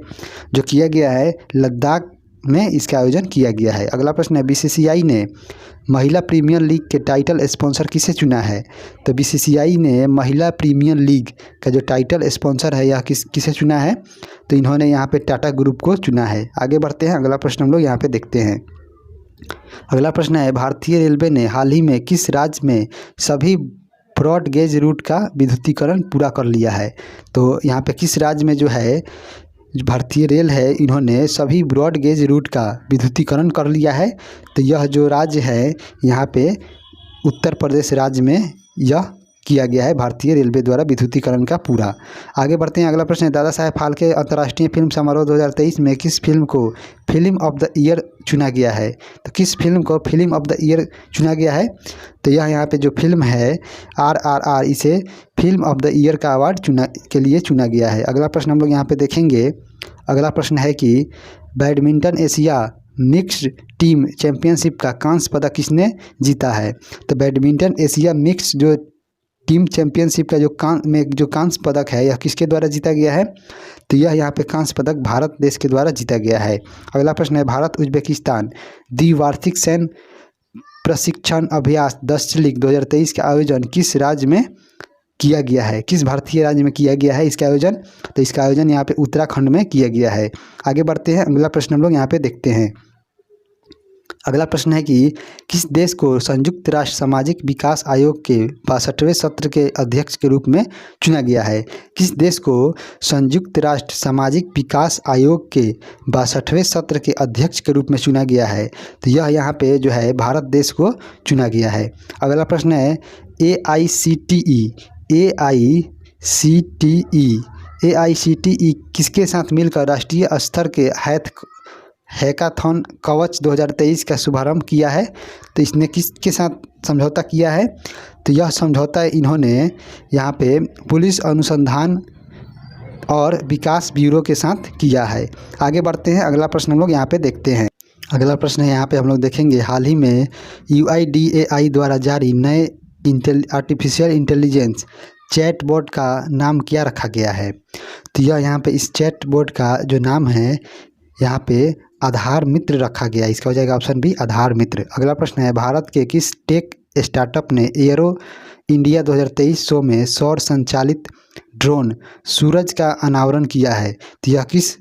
जो किया गया है लद्दाख में इसका आयोजन किया गया है। अगला प्रश्न है, बीसीसीआई ने महिला प्रीमियर लीग के टाइटल स्पॉन्सर किसे चुना है? तो बीसीसीआई ने महिला प्रीमियर लीग का जो टाइटल स्पॉन्सर है यह किसे चुना है? तो इन्होंने यहाँ पे टाटा ग्रुप को चुना है। आगे बढ़ते हैं, अगला प्रश्न हम लोग यहाँ पे देखते हैं। अगला प्रश्न है, भारतीय रेलवे ने हाल ही में किस राज्य में सभी ब्रॉड गेज रूट का विद्युतीकरण पूरा कर लिया है? तो यहाँ पे किस राज्य में जो है भारतीय रेल है इन्होंने सभी ब्रॉड गेज रूट का विद्युतीकरण कर लिया है? तो यह जो राज्य है यहाँ पे उत्तर प्रदेश राज्य में यह किया गया है भारतीय रेलवे द्वारा विद्युतीकरण का पूरा। आगे बढ़ते हैं, अगला प्रश्न है, दादा साहेब फाल्के अंतर्राष्ट्रीय फिल्म समारोह 2023 में किस फिल्म को फिल्म ऑफ द ईयर चुना गया है? तो किस फिल्म को फिल्म ऑफ द ईयर चुना गया है? तो यह यहाँ पे जो फिल्म है RRR, इसे फिल्म ऑफ द ईयर का अवार्ड के लिए चुना गया है। अगला प्रश्न हम लोग यहाँ पे देखेंगे। अगला प्रश्न है कि badminton Asia mixed team championship का कांस्य पदक किसने जीता है? तो बैडमिंटन एशिया मिक्स्ड जो टीम चैंपियनशिप का जो कांस्य पदक है यह किसके द्वारा जीता गया है? तो यह यहाँ पे कांस्य पदक भारत देश के द्वारा जीता गया है। अगला प्रश्न है, भारत उज्बेकिस्तान द्विवार्षिक सैन्य प्रशिक्षण अभ्यास 10 लीग 2023 का आयोजन किस राज्य में किया गया है? किस भारतीय राज्य में किया गया है इसका आयोजन? तो इसका आयोजन यहाँ पे उत्तराखंड में किया गया है। आगे बढ़ते हैं, अगला प्रश्न हम लोग यहाँ पे देखते हैं। अगला प्रश्न है कि किस देश को संयुक्त राष्ट्र सामाजिक विकास आयोग के 62वें सत्र के अध्यक्ष के रूप में चुना गया है? किस देश को संयुक्त राष्ट्र सामाजिक विकास आयोग के 62वें सत्र के अध्यक्ष के रूप में चुना गया है? तो यह यहाँ पे जो है भारत देश को चुना गया है। अगला प्रश्न है, AICTE किसके साथ मिलकर राष्ट्रीय स्तर के हैकाथॉन कवच 2023 का शुभारंभ किया है? तो इसने किसके साथ समझौता किया है? तो यह समझौता इन्होंने यहाँ पे पुलिस अनुसंधान और विकास ब्यूरो के साथ किया है। आगे बढ़ते हैं, अगला प्रश्न हम लोग यहाँ पे देखते हैं। अगला प्रश्न है, यहाँ पे हम लोग देखेंगे हाल ही में UIDAI द्वारा जारी नए आर्टिफिशियल इंटेलिजेंस चैटबॉट का नाम क्या रखा गया है? तो यह यहाँ पे इस चैटबॉट का जो नाम है यहाँ पे आधार मित्र रखा गया। इसका हो जाएगा ऑप्शन बी, आधार मित्र। अगला प्रश्न है, भारत के किस टेक स्टार्टअप ने एयरो इंडिया 2023 शो में सौर संचालित ड्रोन सूरज का अनावरण किया है? तो यह किस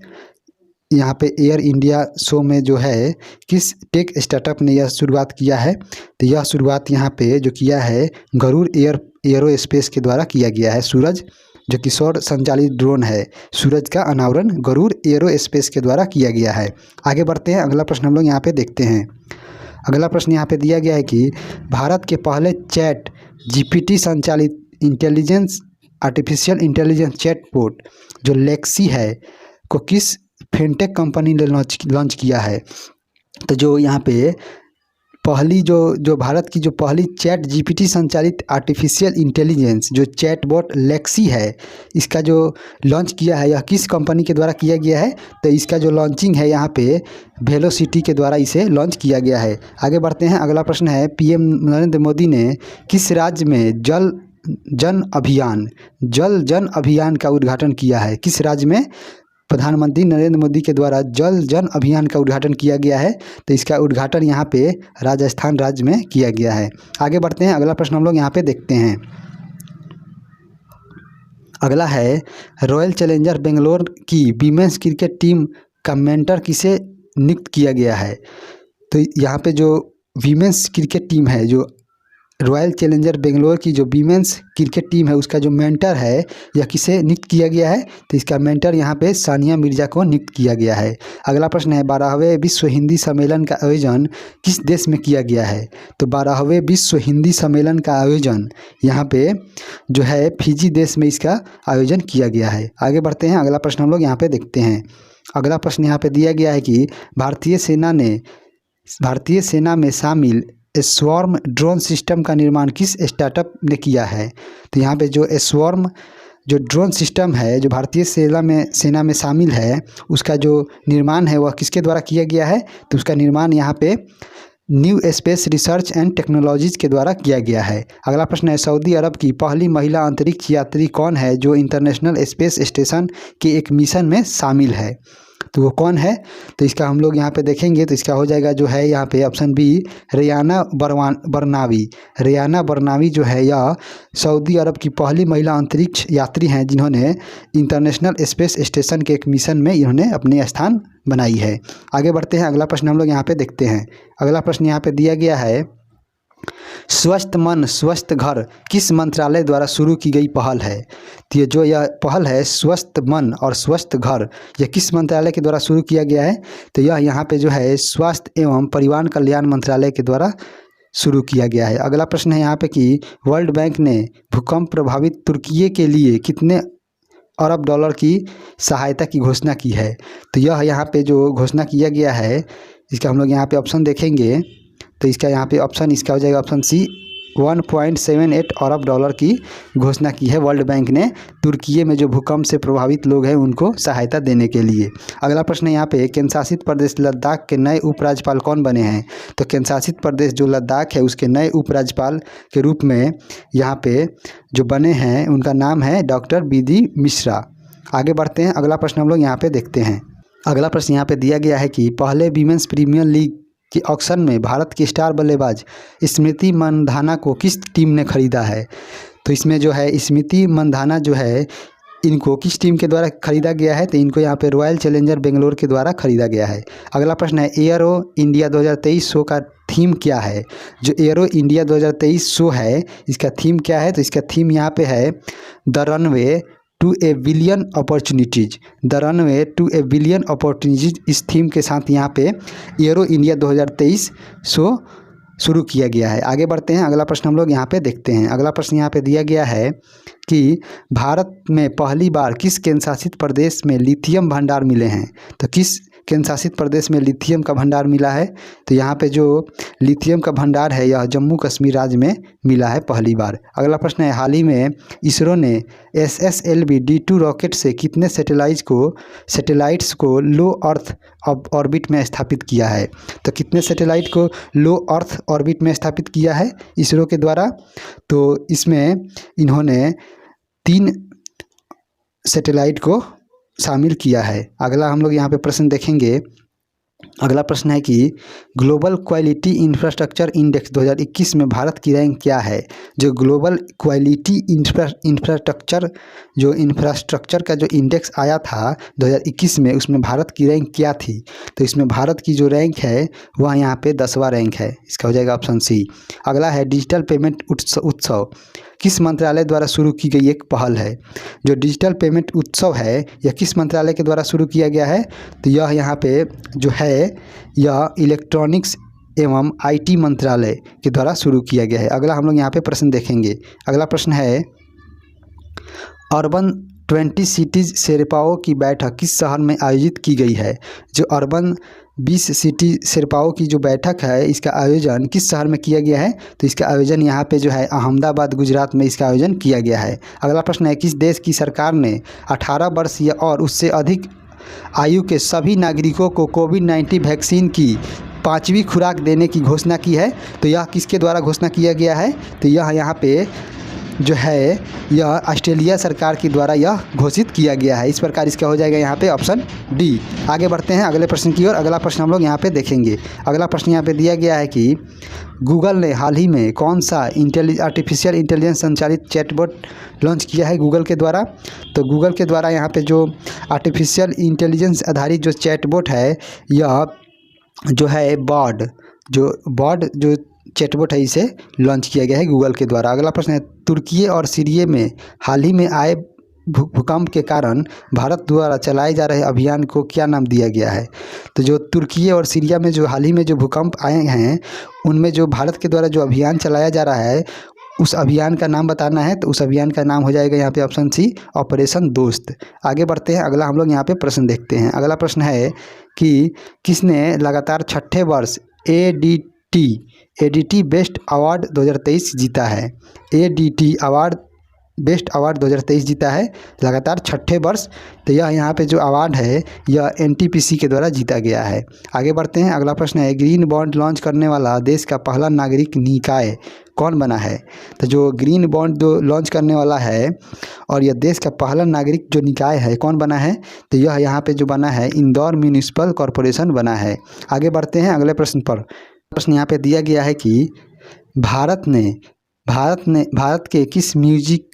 यहाँ पे एयर इंडिया शो में जो है किस टेक स्टार्टअप ने यह शुरुआत किया है? तो यह शुरुआत यहाँ पे जो किया है गरुड़ एरोस्पेस के द्वारा किया गया है। सूरज जो कि सौर संचालित ड्रोन है, सूरज का अनावरण गरुड़ एरोस्पेस के द्वारा किया गया है। आगे बढ़ते हैं, अगला प्रश्न हम लोग यहाँ पे देखते हैं। अगला प्रश्न यहाँ पे दिया गया है कि भारत के पहले चैट GPT संचालित आर्टिफिशियल इंटेलिजेंस चैटबॉट जो लेक्सी है को किस फिनटेक कंपनी ने लॉन्च किया है? तो जो यहाँ पे पहली जो भारत की जो पहली चैट GPT संचालित आर्टिफिशियल इंटेलिजेंस जो चैटबॉट लेक्सी है, इसका जो लॉन्च किया है यह किस कंपनी के द्वारा किया गया है? तो इसका जो लॉन्चिंग है यहाँ पे वेलोसिटी के द्वारा इसे लॉन्च किया गया है। आगे बढ़ते हैं, अगला प्रश्न है, PM नरेंद्र मोदी ने किस राज्य में जल जन अभियान का उद्घाटन किया है? किस राज्य में प्रधानमंत्री नरेंद्र मोदी के द्वारा जल जन अभियान का उद्घाटन किया गया है? तो इसका उद्घाटन यहाँ पे राजस्थान राज्य में किया गया है। आगे बढ़ते हैं, अगला प्रश्न हम लोग यहाँ पे देखते हैं। अगला है, रॉयल चैलेंजर बेंगलोर की वीमेंस क्रिकेट टीम का मेंटर किसे नियुक्त किया गया है? तो यहाँ पे जो वीमेंस क्रिकेट टीम है जो रॉयल चैलेंजर बेंगलोर की जो वीमेंस क्रिकेट टीम है उसका जो मेंटर है यह किसे नियुक्त किया गया है? तो इसका मेंटर यहाँ पे सानिया मिर्जा को नियुक्त किया गया है। अगला प्रश्न है 12वें विश्व हिंदी सम्मेलन का आयोजन किस देश में किया गया है? तो 12वें विश्व हिंदी सम्मेलन का आयोजन यहाँ पे जो है फिजी देश में इसका आयोजन किया गया है। आगे बढ़ते हैं, अगला प्रश्न हम लोग यहाँ पे देखते हैं। अगला प्रश्न यहाँ पे दिया गया है कि भारतीय सेना में शामिल स्वॉर्म ड्रोन सिस्टम का निर्माण किस स्टार्टअप ने किया है? तो यहाँ पे जो स्वॉर्म जो ड्रोन सिस्टम है जो भारतीय सेना में शामिल है उसका जो निर्माण है वह किसके द्वारा किया गया है? तो उसका निर्माण यहाँ पे new space research and technologies के द्वारा किया गया है। अगला प्रश्न है सऊदी अरब की पहली महिला अंतरिक्ष यात्री कौन है जो इंटरनेशनल स्पेस स्टेशन के एक मिशन में शामिल है? तो वो कौन है? तो इसका हम लोग यहाँ पे देखेंगे तो इसका हो जाएगा जो है यहाँ पे ऑप्शन बी रेयाना बरनावी जो है यह सऊदी अरब की पहली महिला अंतरिक्ष यात्री हैं जिन्होंने इंटरनेशनल स्पेस स्टेशन के एक मिशन में इन्होंने अपने स्थान बनाई है। आगे बढ़ते हैं, अगला प्रश्न हम लोग यहाँ पे देखते हैं। अगला प्रश्न यहाँ पे दिया गया है स्वस्थ मन स्वस्थ घर किस मंत्रालय द्वारा शुरू की गई पहल है? तो ये जो यह पहल है स्वस्थ मन और स्वस्थ घर यह किस मंत्रालय के द्वारा शुरू किया गया है? तो यह यहाँ पे जो है स्वास्थ्य एवं परिवार कल्याण मंत्रालय के द्वारा शुरू किया गया है। अगला प्रश्न है यहाँ पे कि वर्ल्ड बैंक ने भूकंप प्रभावित तुर्की के लिए कितने अरब डॉलर की सहायता की घोषणा की है? तो यह यहाँ पे जो घोषणा किया गया है इसका हम लोग यहाँ पे ऑप्शन देखेंगे तो इसका यहाँ पे ऑप्शन इसका हो जाएगा ऑप्शन सी 1.78 अरब डॉलर की घोषणा की है वर्ल्ड बैंक ने तुर्की में जो भूकंप से प्रभावित लोग हैं उनको सहायता देने के लिए। अगला प्रश्न यहाँ पे केंद्र शासित प्रदेश लद्दाख के नए उपराज्यपाल कौन बने हैं? तो केंद्र शासित प्रदेश जो लद्दाख है उसके नए उपराज्यपाल के रूप में यहाँ पे जो बने हैं उनका नाम है डॉक्टर बी.डी. मिश्रा। आगे बढ़ते हैं, अगला प्रश्न हम लोग यहाँ पे देखते हैं। अगला प्रश्न यहाँ पे दिया गया है कि पहले वीमेंस प्रीमियर लीग कि ऑक्शन में भारत की स्टार बल्लेबाज स्मृति मंधाना को किस टीम ने खरीदा है? तो इसमें जो है स्मृति मंधाना जो है इनको किस टीम के द्वारा खरीदा गया है? तो इनको यहाँ पे रॉयल चैलेंजर बेंगलोर के द्वारा खरीदा गया है। अगला प्रश्न है एयरो इंडिया 2023 शो का थीम क्या है? जो एयरो इंडिया 2023 शो है इसका थीम क्या है? तो इसका थीम यहाँ पे है the runway to a billion opportunities. The runway to a billion opportunities इस थीम के साथ यहाँ पे एयरो इंडिया 2023 शो शुरू किया गया है। आगे बढ़ते हैं, अगला प्रश्न हम लोग यहाँ पे देखते हैं। अगला प्रश्न यहाँ पे दिया गया है कि भारत में पहली बार किस केंद्र शासित प्रदेश में लिथियम भंडार मिले हैं? तो किस केंद्र शासित प्रदेश में लिथियम का भंडार मिला है? तो यहाँ पे जो लिथियम का भंडार है यह जम्मू कश्मीर राज्य में मिला है पहली बार। अगला प्रश्न है हाल ही में इसरो ने SSLV D2 रॉकेट से कितने सैटेलाइट्स को लो अर्थ ऑर्बिट में स्थापित किया है? तो कितने सैटेलाइट को लो अर्थ ऑर्बिट में स्थापित किया है इसरो के द्वारा? तो इसमें इन्होंने 3 सैटेलाइट को शामिल किया है। अगला हम लोग यहाँ पे प्रश्न देखेंगे। अगला प्रश्न है कि ग्लोबल क्वालिटी इंफ्रास्ट्रक्चर इंडेक्स 2021 में भारत की रैंक क्या है? जो ग्लोबल क्वालिटी इंफ्रास्ट्रक्चर का जो इंडेक्स आया था 2021 में उसमें भारत की रैंक क्या थी? तो इसमें भारत की जो रैंक है वह यहाँ पे 10वां रैंक है। इसका हो जाएगा ऑप्शन सी। अगला है डिजिटल पेमेंट उत्सव किस मंत्रालय द्वारा शुरू की गई एक पहल है? जो डिजिटल पेमेंट उत्सव है यह किस मंत्रालय के द्वारा शुरू किया गया है? तो यह यहाँ पे जो है यह इलेक्ट्रॉनिक्स एवं IT मंत्रालय के द्वारा शुरू किया गया है। अगला हम लोग यहाँ पे प्रश्न देखेंगे। अगला प्रश्न है अर्बन 20 सिटीज़ शेरपाओं की बैठक किस शहर में आयोजित की गई है? जो अर्बन 20 सिटी शेरपाओं की जो बैठक है इसका आयोजन किस शहर में किया गया है? तो इसका आयोजन यहाँ पे जो है अहमदाबाद गुजरात में इसका आयोजन किया गया है। अगला प्रश्न है किस देश की सरकार ने 18 वर्ष या और उससे अधिक आयु के सभी नागरिकों को कोविड-19 वैक्सीन की 5वीं खुराक देने की घोषणा की है? तो यह किसके द्वारा घोषणा किया गया है? तो यह यहाँ पे जो है यह ऑस्ट्रेलिया सरकार के द्वारा यह घोषित किया गया है। इस प्रकार इसका हो जाएगा यहाँ पे ऑप्शन डी। आगे बढ़ते हैं अगले प्रश्न की ओर। अगला प्रश्न हम लोग यहाँ पे देखेंगे। अगला प्रश्न यहाँ पे दिया गया है कि गूगल ने हाल ही में कौन सा आर्टिफिशियल इंटेलिजेंस संचालित चैटबॉट लॉन्च किया है गूगल के द्वारा? तो गूगल के द्वारा यहाँ पे जो आर्टिफिशियल इंटेलिजेंस आधारित जो चैटबॉट है यह जो है बॉड जो चैटबॉट है इसे लॉन्च किया गया है गूगल के द्वारा। अगला प्रश्न है, तुर्की और सीरिया में हाल ही में आए भूकंप के कारण भारत द्वारा चलाए जा रहे अभियान को क्या नाम दिया गया है? तो जो तुर्की और सीरिया में जो हाल ही में जो भूकंप आए हैं उनमें जो भारत के द्वारा जो अभियान चलाया जा रहा है उस अभियान का नाम बताना है। तो उस अभियान का नाम हो जाएगा यहाँ पे ऑप्शन सी, ऑपरेशन दोस्त। आगे बढ़ते हैं, अगला हम लोग यहाँ पे प्रश्न देखते हैं। अगला प्रश्न है कि किसने लगातार छठे वर्ष एडीटी बेस्ट अवार्ड 2023 जीता है? एडीटी अवार्ड बेस्ट अवार्ड 2023 जीता है लगातार छठे वर्ष। तो यह यहाँ पे जो अवार्ड है यह एनटीपीसी के द्वारा जीता गया है। आगे बढ़ते हैं, अगला प्रश्न है, ग्रीन बॉन्ड लॉन्च करने वाला देश का पहला नागरिक निकाय कौन बना है? तो जो ग्रीन बॉन्ड जो लॉन्च करने वाला है और यह देश का पहला नागरिक जो निकाय है कौन बना है? तो यह यहाँ पे जो बना है इंदौर म्यूनिसिपल कॉरपोरेशन बना है। आगे बढ़ते हैं अगले प्रश्न पर। प्रश्न यहाँ पे दिया गया है कि भारत के किस म्यूजिक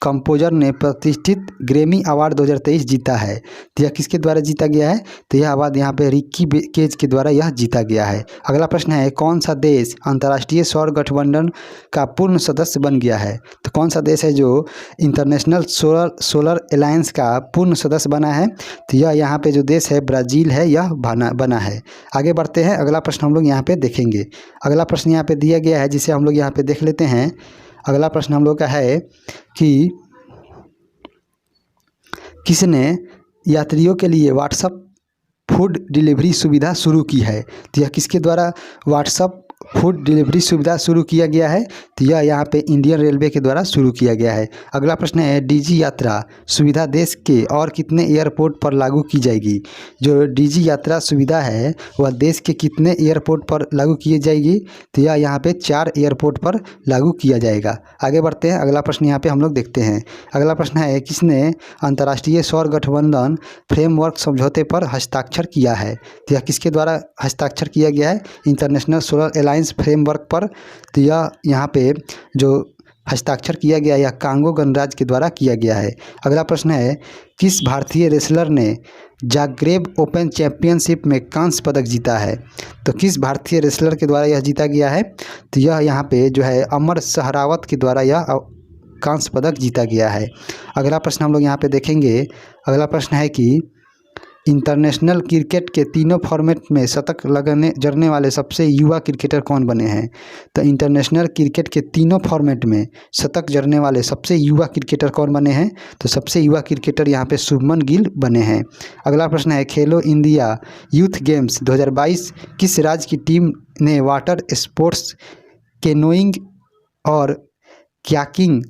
कंपोजर ने प्रतिष्ठित ग्रैमी अवार्ड 2023 जीता है? तो यह किसके द्वारा जीता गया है? तो यह अवार्ड यहाँ पे रिकी केज के द्वारा यह जीता गया है। अगला प्रश्न है, कौन सा देश अंतर्राष्ट्रीय सौर गठबंधन का पूर्ण सदस्य बन गया है? तो कौन सा देश है जो इंटरनेशनल सोलर अलायंस का पूर्ण सदस्य बना है? तो यह यहाँ पे जो देश है ब्राज़ील है, यह बना है। आगे बढ़ते हैं, अगला प्रश्न हम लोग यहाँ पे देखेंगे। अगला प्रश्न यहाँ पे दिया गया है जिसे हम लोग यहाँ पे देख लेते हैं। अगला प्रश्न हम लोग का है कि किसने यात्रियों के लिए व्हाट्सएप फूड डिलीवरी सुविधा शुरू की है? तो यह किसके द्वारा व्हाट्सएप फूड डिलीवरी सुविधा शुरू किया गया है? तो यह यहाँ पे इंडियन रेलवे के द्वारा शुरू किया गया है। अगला प्रश्न है, डीजी यात्रा सुविधा देश के और कितने एयरपोर्ट पर लागू की जाएगी? जो डीजी यात्रा सुविधा है वह देश के कितने एयरपोर्ट पर लागू की जाएगी? तो यह यहाँ पे 4 एयरपोर्ट पर लागू किया जाएगा। आगे बढ़ते हैं, अगला प्रश्न यहाँ पे हम लोग देखते हैं। अगला प्रश्न है, किसने अंतर्राष्ट्रीय सौर गठबंधन फ्रेमवर्क समझौते पर हस्ताक्षर किया है? तो यह किसके द्वारा हस्ताक्षर किया गया है? इंटरनेशनल सोलर अलायंस फ्रेमवर्क पर। तो यह यहाँ पे जो हस्ताक्षर किया गया यह कांगो गणराज्य के द्वारा किया गया है। अगला प्रश्न है, किस भारतीय रेसलर ने जाग्रेब ओपन चैंपियनशिप में कांस्य पदक जीता है? तो किस भारतीय रेसलर के द्वारा यह जीता गया है? तो यह यहाँ पे जो है अमर सहरावत के द्वारा यह कांस्य पदक जीता गया है। अगला प्रश्न हम लोग यहाँ पे देखेंगे। अगला प्रश्न है कि इंटरनेशनल क्रिकेट के तीनों फॉर्मेट में शतक जड़ने वाले सबसे युवा क्रिकेटर कौन बने हैं? तो इंटरनेशनल क्रिकेट के तीनों फॉर्मेट में शतक जड़ने वाले सबसे युवा क्रिकेटर कौन बने हैं? तो सबसे युवा क्रिकेटर यहाँ पे शुभमन गिल बने हैं। अगला प्रश्न है, खेलो इंडिया यूथ गेम्स 2022 किस राज्य की टीम ने वाटर स्पोर्ट्स, कैनोइंग और कयाकिंग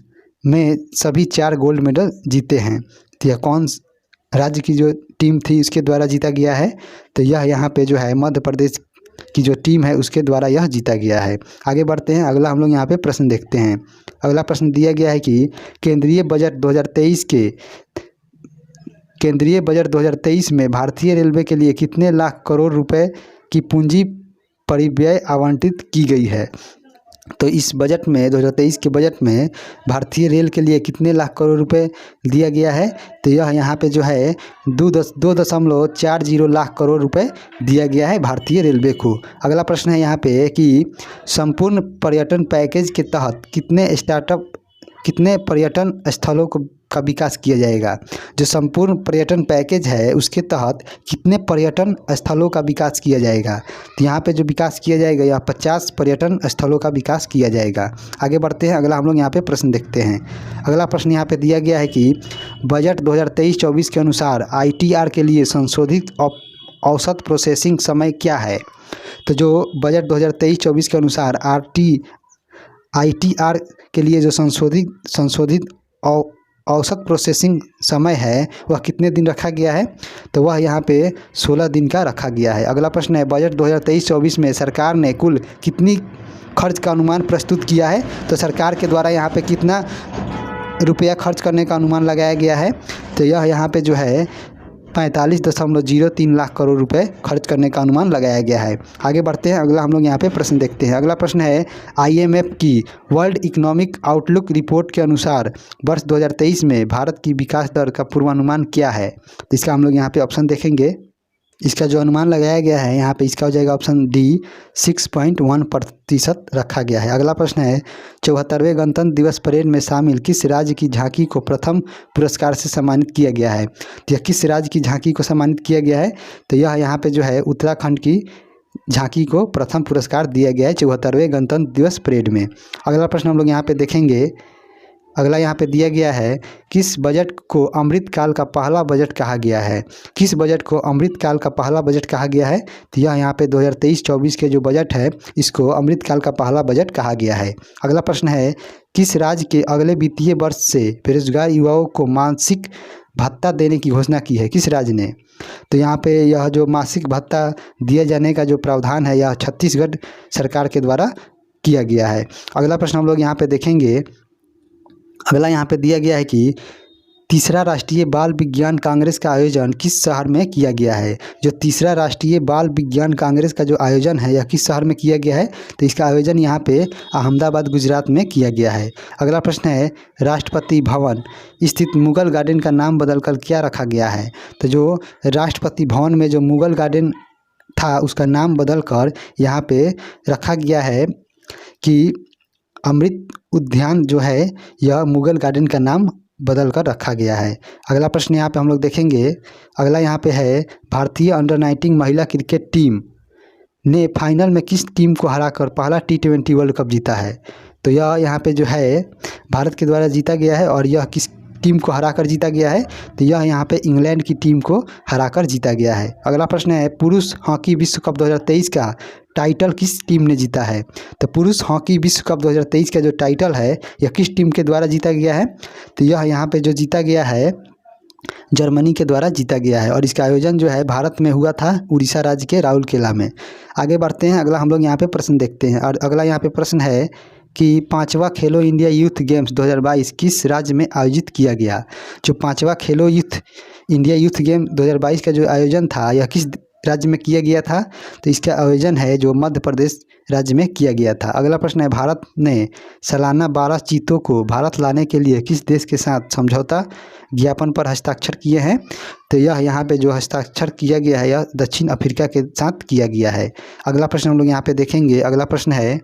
में सभी 4 गोल्ड मेडल जीते हैं? तो यह कौन राज्य की जो टीम थी उसके द्वारा जीता गया है? तो यह यहाँ पे जो है मध्य प्रदेश की जो टीम है उसके द्वारा यह जीता गया है। आगे बढ़ते हैं, अगला हम लोग यहाँ पे प्रश्न देखते हैं। अगला प्रश्न दिया गया है कि केंद्रीय बजट 2023 में भारतीय रेलवे के लिए कितने लाख करोड़ रुपए की पूंजी परिव्यय आवंटित की गई है? तो इस बजट में 2023 के बजट में भारतीय रेल के लिए कितने लाख करोड़ रुपए दिया गया है? तो यह यहाँ पे जो है 2.40 लाख करोड़ रुपए दिया गया है भारतीय रेलवे को। अगला प्रश्न है यहाँ पे कि संपूर्ण पर्यटन पैकेज के तहत कितने पर्यटन स्थलों का विकास किया जाएगा? जो संपूर्ण पर्यटन पैकेज है उसके तहत कितने पर्यटन स्थलों का विकास किया जाएगा? तो यहाँ पे जो विकास किया जाएगा यह 50 पर्यटन स्थलों का विकास किया जाएगा। आगे बढ़ते हैं, अगला हम लोग यहाँ पे प्रश्न देखते हैं। अगला प्रश्न यहाँ पे दिया गया है कि बजट 2023-24 के अनुसार ITR के लिए संशोधित औसत प्रोसेसिंग समय क्या है? तो जो बजट 2023-24 के अनुसार ITR के लिए जो संशोधित औसत प्रोसेसिंग समय है वह कितने दिन रखा गया है? तो वह यहाँ पे 16 दिन का रखा गया है। अगला प्रश्न है, बजट 2023-24 में सरकार ने कुल कितनी खर्च का अनुमान प्रस्तुत किया है? तो सरकार के द्वारा यहाँ पे कितना रुपया खर्च करने का अनुमान लगाया गया है? तो यह यहाँ पे जो है 45.03 लाख करोड़ रुपए खर्च करने का अनुमान लगाया गया है। आगे बढ़ते हैं, अगला हम लोग यहाँ पे प्रश्न देखते हैं। अगला प्रश्न है, IMF की वर्ल्ड इकोनॉमिक आउटलुक रिपोर्ट के अनुसार वर्ष 2023 में भारत की विकास दर का पूर्वानुमान क्या है? तो इसका हम लोग यहाँ पे ऑप्शन देखेंगे। इसका जो अनुमान लगाया गया है यहाँ पे इसका हो जाएगा ऑप्शन डी 6.1% रखा गया है। अगला प्रश्न है 74वें गणतंत्र दिवस परेड में शामिल किस राज्य की झांकी को प्रथम पुरस्कार से सम्मानित किया गया है। तो यह किस राज्य की झांकी को सम्मानित किया गया है, तो यह यहाँ पे जो है उत्तराखंड की झांकी को प्रथम पुरस्कार दिया गया है 74वें गणतंत्र दिवस परेड में। अगला प्रश्न हम लोग यहाँ पे देखेंगे। अगला यहाँ पे दिया गया है किस बजट को अमृतकाल का पहला बजट कहा गया है। किस बजट को अमृतकाल का पहला बजट कहा गया है, तो यह यहाँ पे 2023-24 के जो बजट है इसको अमृतकाल का पहला बजट कहा गया है। अगला प्रश्न है किस राज्य के अगले वित्तीय वर्ष से बेरोजगार युवाओं को मासिक भत्ता देने की घोषणा की है, किस राज्य ने। तो यहाँ पे यह जो मासिक भत्ता दिए जाने का जो प्रावधान है यह छत्तीसगढ़ सरकार के द्वारा किया गया है। अगला प्रश्न हम लोग यहाँ पे देखेंगे। अगला यहाँ पे दिया गया है कि तीसरा राष्ट्रीय बाल विज्ञान कांग्रेस का आयोजन किस शहर में किया गया है। जो तीसरा राष्ट्रीय बाल विज्ञान कांग्रेस का जो आयोजन है यह किस शहर में किया गया है, तो इसका आयोजन यहाँ पे अहमदाबाद गुजरात में किया गया है। अगला प्रश्न है राष्ट्रपति भवन स्थित मुगल गार्डन का नाम बदलकर क्या रखा गया है। तो जो राष्ट्रपति भवन में जो मुगल गार्डन था उसका नाम बदलकर यहाँ पे रखा गया है कि अमृत उद्यान जो है यह मुगल गार्डन का नाम बदल कर रखा गया है। अगला प्रश्न यहाँ पे हम लोग देखेंगे। अगला यहाँ पे है भारतीय अंडर-19 महिला क्रिकेट टीम ने फाइनल में किस टीम को हराकर पहला T20 वर्ल्ड कप जीता है। तो यह यहाँ पे जो है भारत के द्वारा जीता गया है और यह किस टीम को हराकर जीता गया है, तो यह यहाँ पे इंग्लैंड की टीम को हराकर जीता गया है। अगला प्रश्न है पुरुष हॉकी विश्व कप 2023 का टाइटल किस टीम ने जीता है। तो पुरुष हॉकी विश्व कप 2023 का जो टाइटल है यह किस टीम के द्वारा जीता गया है, तो यह यहाँ पे जो जीता गया है जर्मनी के द्वारा जीता गया है और इसका आयोजन जो है भारत में हुआ था उड़ीसा राज्य के राउरकेला में। आगे बढ़ते हैं। अगला हम लोग यहाँ पे प्रश्न देखते हैं और अगला यहाँ पे प्रश्न है कि 5वां खेलो इंडिया यूथ गेम्स 2022 किस राज्य में आयोजित किया गया। जो 5वां खेलो इंडिया यूथ गेम 2022 का जो आयोजन था यह किस राज्य में किया गया था, तो इसका आयोजन है जो मध्य प्रदेश राज्य में किया गया था। अगला प्रश्न है भारत ने सालाना 12 चीतों को भारत लाने के लिए किस देश के साथ समझौता ज्ञापन पर हस्ताक्षर किए हैं। तो यह यहाँ पे जो हस्ताक्षर किया गया है यह दक्षिण अफ्रीका के साथ किया गया है। अगला प्रश्न हम लोग यहाँ पे देखेंगे। अगला प्रश्न है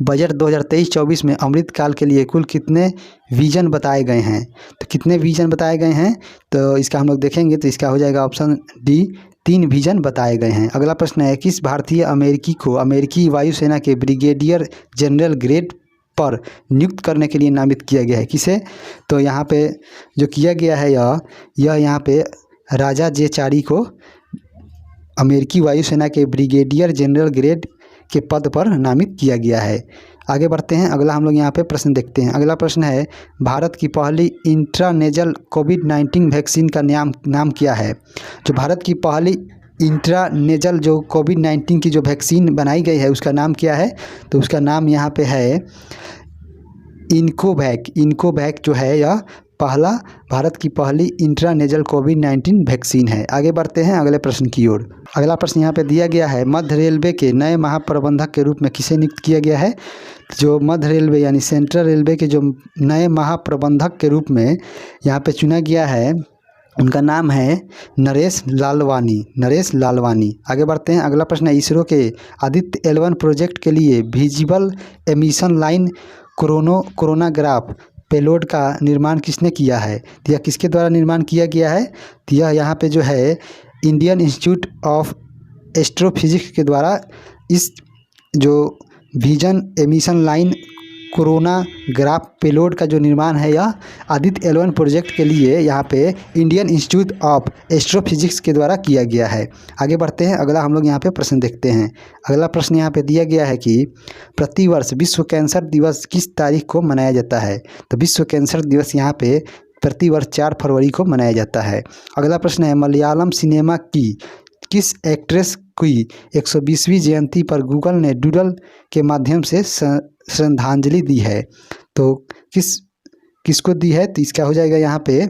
बजट 2023-24 में अमृतकाल के लिए कुल कितने विजन बताए गए हैं। तो कितने विजन बताए गए हैं, तो इसका हम लोग देखेंगे। तो इसका हो जाएगा ऑप्शन डी 3 विजन बताए गए हैं। अगला प्रश्न है किस भारतीय अमेरिकी को अमेरिकी वायुसेना के ब्रिगेडियर जनरल ग्रेड पर नियुक्त करने के लिए नामित किया गया है, किसे। तो यहाँ पे जो किया गया है यह यहाँ पे राजा जे चारी को अमेरिकी वायुसेना के ब्रिगेडियर जनरल ग्रेड के पद पर नामित किया गया है। आगे बढ़ते हैं। अगला हम लोग यहाँ पे प्रश्न देखते हैं। अगला प्रश्न है भारत की पहली इंट्रानेजल कोविड-19 वैक्सीन का नाम क्या है। जो भारत की पहली इंट्रानेजल जो कोविड-19 की जो वैक्सीन बनाई गई है उसका नाम क्या है, तो उसका नाम यहाँ पे है इनकोवैक जो है यह भारत की पहली इंट्रानेजल कोविड-19 वैक्सीन है। आगे बढ़ते हैं अगले प्रश्न की ओर। अगला प्रश्न यहाँ पे दिया गया है मध्य रेलवे के नए महाप्रबंधक के रूप में किसे नियुक्त किया गया है। जो मध्य रेलवे यानी सेंट्रल रेलवे के जो नए महाप्रबंधक के रूप में यहाँ पे चुना गया है उनका नाम है नरेश लालवानी। आगे बढ़ते हैं। अगला प्रश्न है इसरो के आदित्य L1 प्रोजेक्ट के लिए visible emission line coronagraph payload का निर्माण किसने किया है। तो यह किसके द्वारा निर्माण किया गया है, तो यह यहाँ पे जो है इंडियन इंस्टीट्यूट ऑफ एस्ट्रोफिजिक्स के द्वारा इस जो vision emission line coronagraph payload का जो निर्माण है यह आदित्य L1 प्रोजेक्ट के लिए यहाँ पे इंडियन इंस्टीट्यूट ऑफ एस्ट्रोफिजिक्स के द्वारा किया गया है। आगे बढ़ते हैं। अगला हम लोग यहाँ पे प्रश्न देखते हैं। अगला प्रश्न यहाँ पे दिया गया है कि प्रतिवर्ष विश्व कैंसर दिवस किस तारीख को मनाया जाता है। तो विश्व कैंसर दिवस यहाँ पे प्रतिवर्ष 4 फरवरी को मनाया जाता है। अगला प्रश्न है मलयालम सिनेमा की किस एक्ट्रेस की 120वीं जयंती पर गूगल ने डूडल के माध्यम से श्रद्धांजलि दी है। तो किसको दी है, तो इसका हो जाएगा यहाँ पे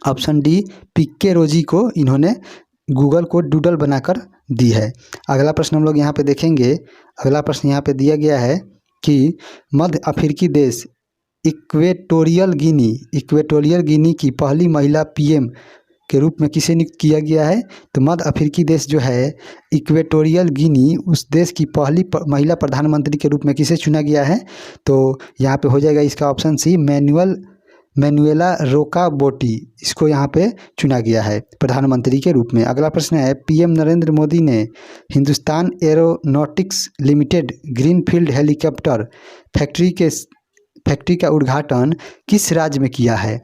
ऑप्शन डी पीके रोजी को इन्होंने गूगल को डूडल बनाकर दी है। अगला प्रश्न हम लोग यहाँ पे देखेंगे। अगला प्रश्न यहाँ पे दिया गया है कि मध्य अफ्रीकी देश इक्वेटोरियल गिनी की पहली महिला PM के रूप में किसे नियुक्त किया गया है? तो मध्य अफ्रीकी देश जो है इक्वेटोरियल गिनी, उस देश की पहली महिला प्रधानमंत्री के रूप में किसे चुना गया है? तो यहाँ पे हो जाएगा इसका ऑप्शन सी, मैनुएला रोकाबोटी, इसको यहाँ पे चुना गया है प्रधानमंत्री के रूप में। अगला प्रश्न है, पीएम नरेंद्र मोदी ने Hindustan aeronautics limited greenfield helicopter factory का उद्घाटन किस राज्य में किया है?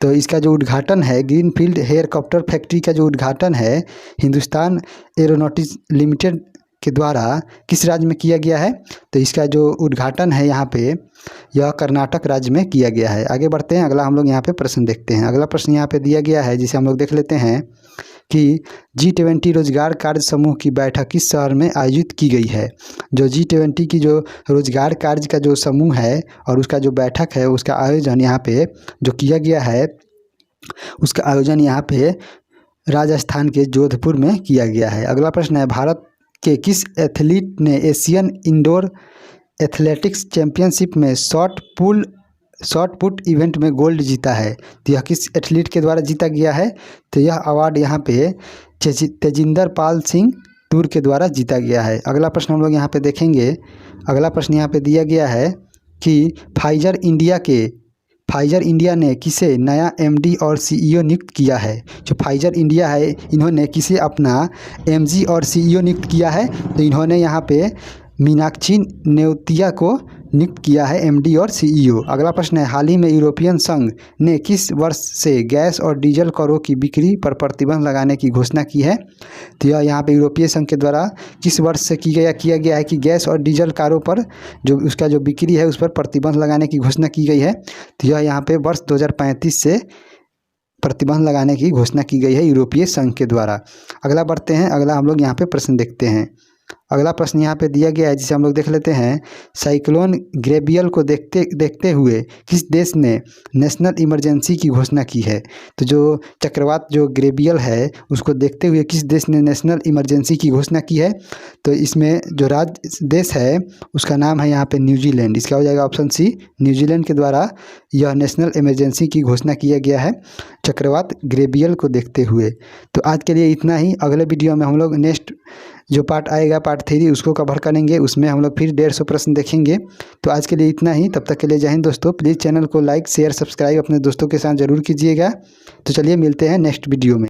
तो इसका जो उद्घाटन है, ग्रीनफील्ड हेलीकॉप्टर फैक्ट्री का जो उद्घाटन है हिंदुस्तान एरोनॉटिक्स लिमिटेड के द्वारा किस राज्य में किया गया है? तो इसका जो उद्घाटन है यहाँ पे यह कर्नाटक राज्य में किया गया है। आगे बढ़ते हैं, अगला हम लोग यहाँ पे प्रश्न देखते हैं। अगला प्रश्न यहाँ पे दिया गया है जिसे हम लोग देख लेते हैं कि G20 रोजगार कार्य समूह की बैठक किस शहर में आयोजित की गई है? जो G20 की जो रोजगार कार्य का जो समूह है और उसका जो बैठक है उसका आयोजन यहाँ पे जो किया गया है, उसका आयोजन यहाँ पे राजस्थान के जोधपुर में किया गया है। अगला प्रश्न है, भारत के किस एथलीट ने एशियन इंडोर एथलेटिक्स चैंपियनशिप में शॉट पुट इवेंट में गोल्ड जीता है? तो यह किस एथलीट के द्वारा जीता गया है? तो यह अवार्ड यहाँ पे तेजिंदर पाल सिंह तूर के द्वारा जीता गया है। अगला प्रश्न हम लोग यहाँ पे देखेंगे। अगला प्रश्न यहाँ पे दिया गया है कि फाइजर इंडिया ने किसे नया MD और CEO नियुक्त किया है? जो फाइजर इंडिया है इन्होंने किसे अपना MD और CEO नियुक्त किया है? तो इन्होंने यहाँ पे मीनाक्षी नेउतिया को नियुक्त किया है MD और CEO। अगला प्रश्न है, हाल ही में यूरोपियन संघ ने किस वर्ष से गैस और डीजल करों की बिक्री पर प्रतिबंध लगाने की घोषणा की है? तो यह यहाँ पे यूरोपीय संघ के द्वारा किस वर्ष से किया गया है कि गैस और डीजल कारों पर जो उसका जो बिक्री है उस पर प्रतिबंध लगाने की घोषणा की गई है? तो यह यहाँ पे वर्ष 2035 से प्रतिबंध लगाने की घोषणा की गई है यूरोपीय संघ के द्वारा। अगला बढ़ते हैं, अगला हम लोग यहाँ पे प्रश्न देखते हैं। अगला प्रश्न यहाँ पे दिया गया है जिसे हम लोग देख लेते हैं। साइक्लोन ग्रेबियल को देखते हुए किस देश ने नेशनल इमरजेंसी की घोषणा की है? तो जो चक्रवात जो ग्रेबियल है उसको देखते हुए किस देश ने नेशनल इमरजेंसी की घोषणा की है? तो इसमें जो राज्य देश है उसका नाम है यहाँ पे न्यूजीलैंड। इसका हो जाएगा ऑप्शन सी, न्यूजीलैंड के द्वारा यह नेशनल इमरजेंसी की घोषणा किया गया है चक्रवात ग्रेबियल को देखते हुए। तो आज के लिए इतना ही। अगले वीडियो में हम लोग नेक्स्ट जो पार्ट आएगा पार्ट 3 उसको कवर करेंगे, उसमें हम लोग फिर 150 प्रश्न देखेंगे। तो आज के लिए इतना ही, तब तक के लिए जय हिंद दोस्तों। प्लीज़ चैनल को लाइक शेयर सब्सक्राइब अपने दोस्तों के साथ ज़रूर कीजिएगा। तो चलिए मिलते हैं नेक्स्ट वीडियो में।